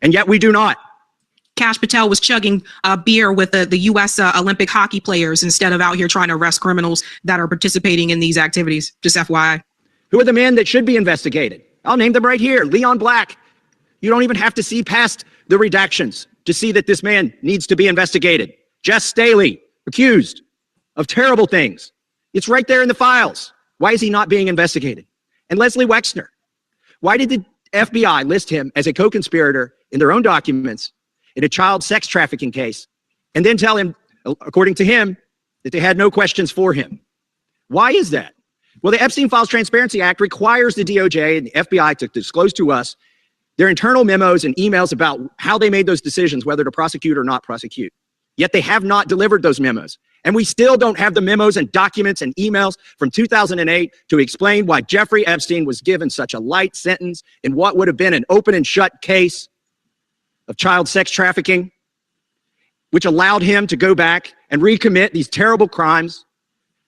and yet we do not. Kash Patel was chugging beer with the U.S. Olympic hockey players instead of out here trying to arrest criminals that are participating in these activities. Just FYI. Who are the men that should be investigated? I'll name them right here. Leon Black. You don't even have to see past the redactions to see that this man needs to be investigated. Jess Staley, accused of terrible things. It's right there in the files. Why is he not being investigated? And Leslie Wexner. Why did the FBI list him as a co-conspirator in their own documents in a child sex trafficking case, and then tell him, according to him, that they had no questions for him? Why is that? Well, the Epstein Files Transparency Act requires the DOJ and the FBI to disclose to us their internal memos and emails about how they made those decisions, whether to prosecute or not prosecute. Yet they have not delivered those memos. And we still don't have the memos and documents and emails from 2008 to explain why Jeffrey Epstein was given such a light sentence in what would have been an open and shut case of child sex trafficking, which allowed him to go back and recommit these terrible crimes,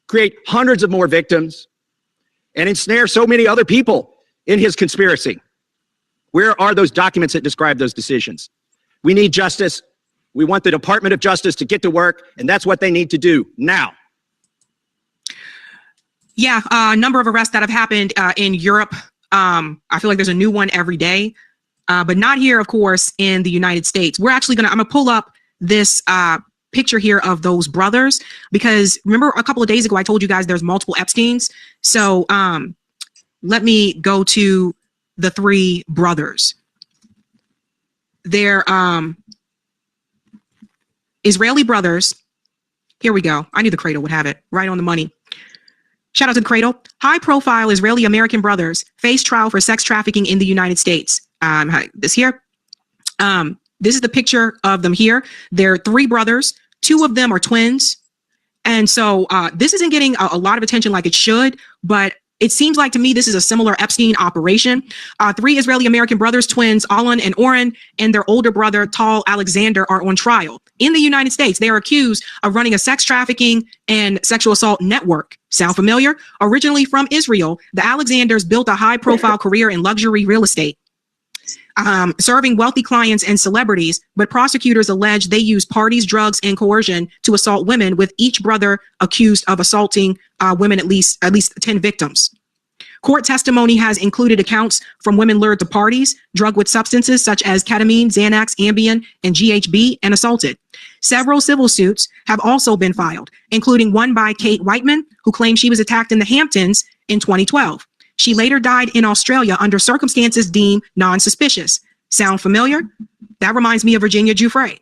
create hundreds of more victims, and ensnare so many other people in his conspiracy. Where are those documents that describe those decisions? We need justice. We want the Department of Justice to get to work, and that's what they need to do now. Yeah, a number of arrests that have happened in Europe. I feel like there's a new one every day, but not here, of course, in the United States. I'm gonna pull up this picture here of those brothers, because remember a couple of days ago, I told you guys there's multiple Epsteins. So let me go to the three brothers. They're Israeli brothers. Here we go. I knew the Cradle would have it right on the money. Shout out to the Cradle. High profile Israeli American brothers face trial for sex trafficking in the United States. This here. This is the picture of them here. They're three brothers. Two of them are twins. And so this isn't getting a lot of attention like it should, but it seems like to me this is a similar Epstein operation. Three Israeli American brothers, twins, Alan and Oren, and their older brother, Tal Alexander, are on trial. In the United States, they are accused of running a sex trafficking and sexual assault network. Sound familiar? Originally from Israel, the Alexanders built a high-profile career in luxury real estate, serving wealthy clients and celebrities, but prosecutors allege they used parties, drugs, and coercion to assault women, with each brother accused of assaulting women, at least 10 victims. Court testimony has included accounts from women lured to parties, drugged with substances such as ketamine, Xanax, Ambien, and GHB, and assaulted. Several civil suits have also been filed, including one by Kate Whiteman, who claimed she was attacked in the Hamptons in 2012. She later died in Australia under circumstances deemed non-suspicious. Sound familiar? That reminds me of Virginia Giuffre.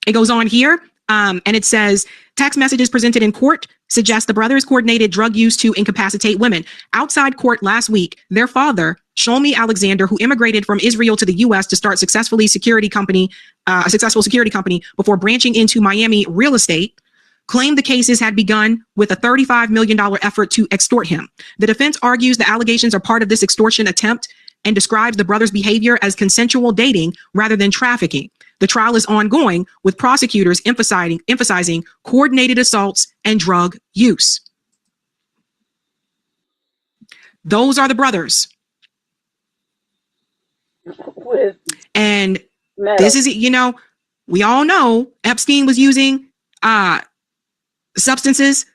It goes on here, and it says, text messages presented in court suggest the brothers coordinated drug use to incapacitate women. Outside court last week, their father, Shlomi Alexander, who immigrated from Israel to the U.S. to start a successful security company before branching into Miami real estate, claimed the cases had begun with a $35 million effort to extort him. The defense argues the allegations are part of this extortion attempt and describes the brothers' behavior as consensual dating rather than trafficking. The trial is ongoing, with prosecutors emphasizing coordinated assaults and drug use. Those are the brothers. with And metal. this is, you know, we all know Epstein was using substances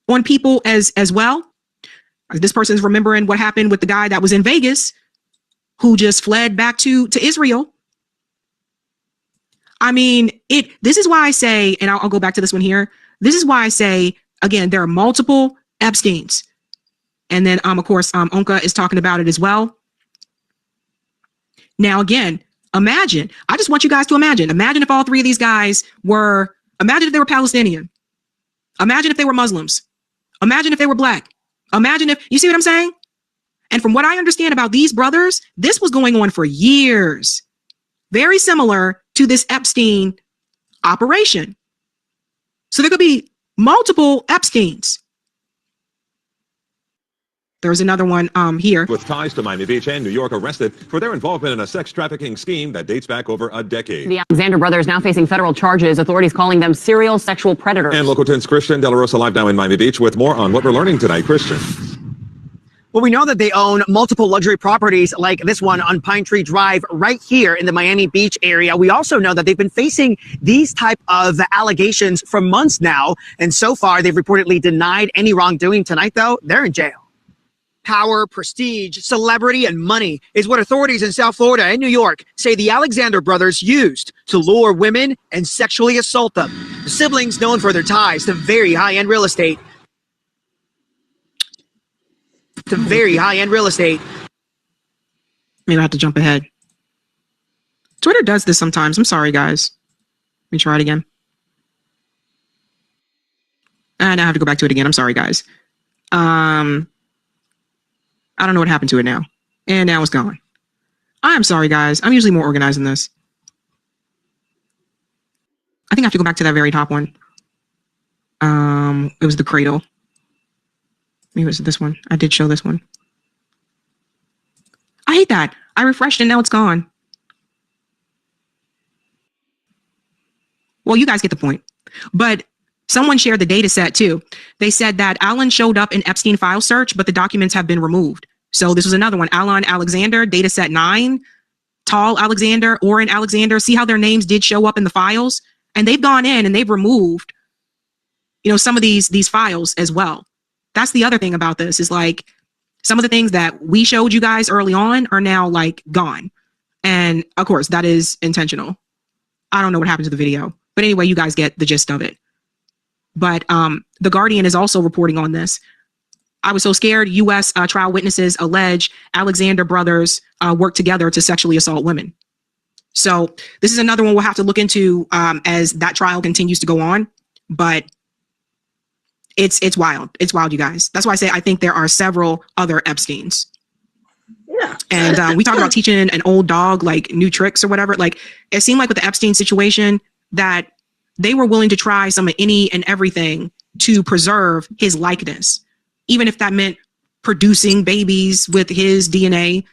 on people as well. This person's remembering what happened with the guy that was in Vegas who just fled back to Israel. I mean, this is why I say, and I'll go back to this one here. This is why I say, again, there are multiple Epsteins. And then, of course, Onka is talking about it as well. Now, again, imagine, I just want you guys to imagine if all three of these guys were, imagine if they were Palestinian. Imagine if they were Muslims. Imagine if they were black. Imagine if, you see what I'm saying? And from what I understand about these brothers, this was going on for years. Very similar to this Epstein operation. So there could be multiple Epsteins. There's another one here. With ties to Miami Beach and New York arrested for their involvement in a sex trafficking scheme that dates back over a decade. The Alexander brothers now facing federal charges, authorities calling them serial sexual predators. And Local 10's Christian De La Rosa live now in Miami Beach with more on what we're learning tonight. Christian. Well, we know that they own multiple luxury properties like this one on Pine Tree Drive right here in the Miami Beach area. We also know that they've been facing these type of allegations for months now. And so far, they've reportedly denied any wrongdoing. Tonight, though, they're in jail. Power, prestige, celebrity, and money is what authorities in South Florida and New York say the Alexander brothers used to lure women and sexually assault them. The siblings, known for their ties to very high-end real estate, I mean, I have to jump ahead. Twitter does this sometimes. I'm sorry, guys. Let me try it again. And I have to go back to it again. I'm sorry, guys. I don't know what happened to it now. And now it's gone. I'm sorry, guys. I'm usually more organized than this. I think I have to go back to that very top one. It was the cradle. Maybe it was this one. I did show this one. I hate that. I refreshed and now it's gone. Well, you guys get the point. But someone shared the data set too. They said that Alan showed up in Epstein file search, but the documents have been removed. So this was another one. Alan Alexander, data set 9, Tall Alexander, Oren Alexander. See how their names did show up in the files? And they've gone in and they've removed, you know, some of these files as well. That's the other thing about this is like some of the things that we showed you guys early on are now like gone. And of course that is intentional. I don't know what happened to the video, but anyway, you guys get the gist of it. But The Guardian is also reporting on this. I was so scared. U.S. trial witnesses allege Alexander brothers worked together to sexually assault women. So this is another one we'll have to look into as that trial continues to go on. But it's wild. It's wild, you guys. That's why I say I think there are several other Epsteins. Yeah. And we talked about teaching an old dog like new tricks or whatever. Like it seemed like with the Epstein situation that they were willing to try some of any and everything to preserve his likeness, even if that meant producing babies with his DNA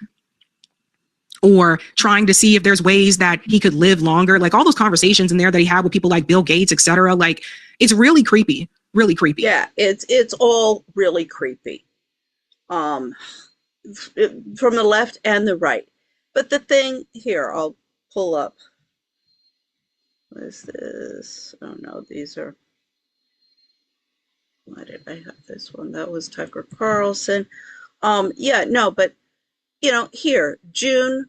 or trying to see if there's ways that he could live longer. Like all those conversations in there that he had with people like Bill Gates, etc. Like it's really creepy, really creepy. Yeah, it's all really creepy. From the left and the right. But the thing here, I'll pull up. What is this? Oh no, these are, why did I have this one? That was Tucker Carlson. Yeah, no, but you know, here, June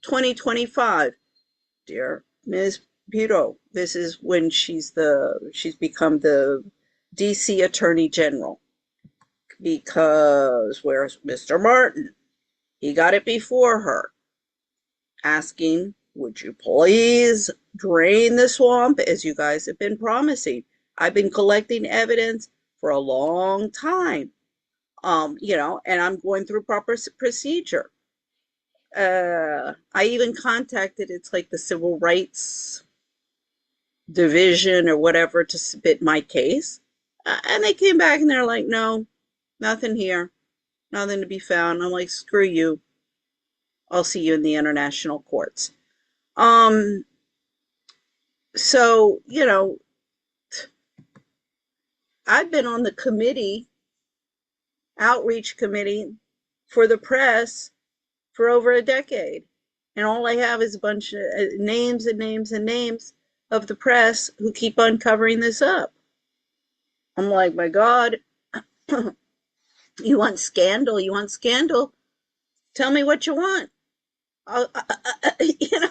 2025, dear Ms. Bureau, this is when she's become the DC Attorney General. Because where's Mr. Martin? He got it before her, asking, would you please drain the swamp as you guys have been promising? I've been collecting evidence for a long time, you know, and I'm going through proper procedure. I even contacted, it's like the Civil Rights Division or whatever to submit my case. And they came back and they're like, no, nothing here, nothing to be found. I'm like, screw you. I'll see you in the international courts. So, you know, I've been on the committee, outreach committee for the press for over a decade. And all I have is a bunch of names and names and names of the press who keep on covering this up. I'm like, my God, you want scandal? You want scandal? Tell me what you want. You know,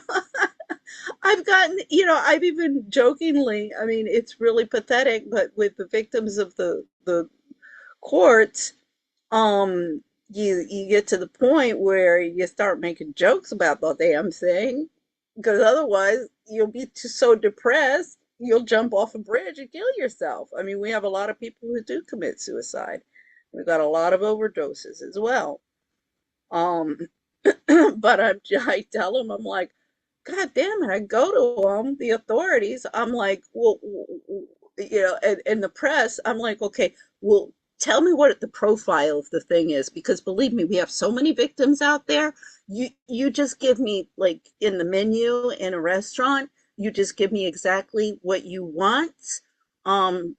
I've gotten, I've even jokingly, I mean, it's really pathetic, but with the victims of the courts, you get to the point where you start making jokes about the damn thing, because otherwise you'll be so depressed you'll jump off a bridge and kill yourself. I mean, we have a lot of people who do commit suicide. We've got a lot of overdoses as well. Um, but I tell them, I'm like, God damn it, I go to them, the authorities, I'm like, well, and the press, I'm like, okay, well, tell me what the profile of the thing is, because believe me, we have so many victims out there. You just give me, like, in the menu in a restaurant, you just give me exactly what you want um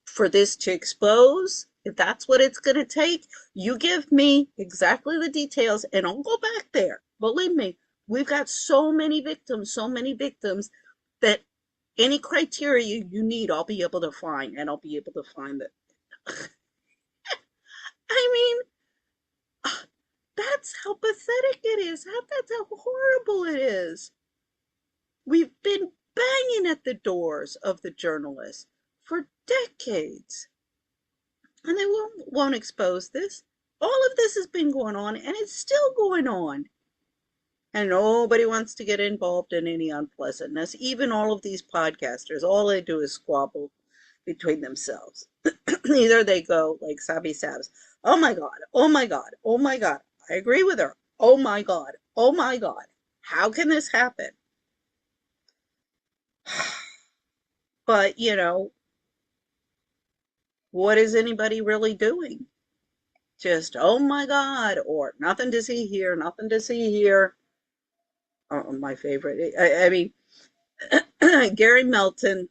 for this to expose. If that's what it's going to take, you give me exactly the details and I'll go back there. Believe me, we've got so many victims that any criteria you need, I'll be able to find, and I'll be able to find it. I mean, that's how pathetic it is. That's how horrible it is. We've been banging at the doors of the journalists for decades, and they won't expose this. All of this has been going on, and it's still going on. And nobody wants to get involved in any unpleasantness. Even all of these podcasters, all they do is squabble between themselves. Either they go like Sabby Sabs, oh my God, oh my God, oh my God, I agree with her. Oh my God, oh my God, how can this happen? But, what is anybody really doing? Just, oh my God, or nothing to see here, nothing to see here. Oh, my favorite. I mean, Gary Melton,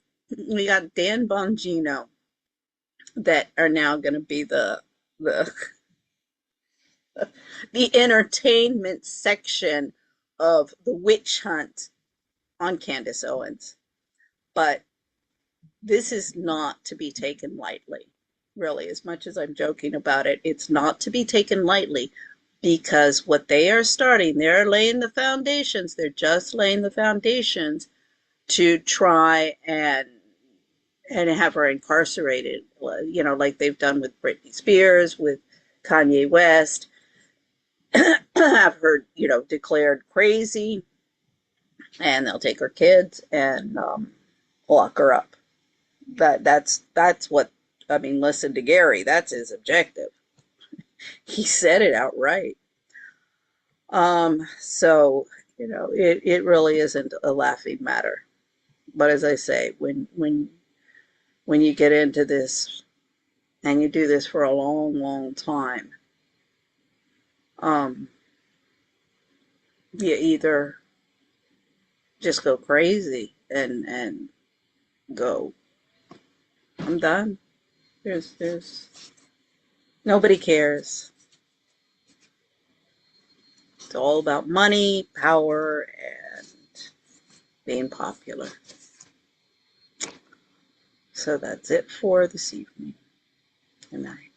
we got Dan Bongino that are now going to be the the entertainment section of the witch hunt on Candace Owens. But this is not to be taken lightly. Really, as much as I'm joking about it, it's not to be taken lightly, because what they are starting, they're laying the foundations. They're just laying the foundations to try and have her incarcerated, like they've done with Britney Spears, with Kanye West, have her, declared crazy, and they'll take her kids and lock her up. That's what, I mean, listen to Gary, that's his objective. He said it outright. So, it really isn't a laughing matter. But as I say, when you get into this and you do this for a long, long time, you either just go crazy and go, I'm done. There's nobody cares. It's all about money, power, and being popular. So that's it for this evening. Good night.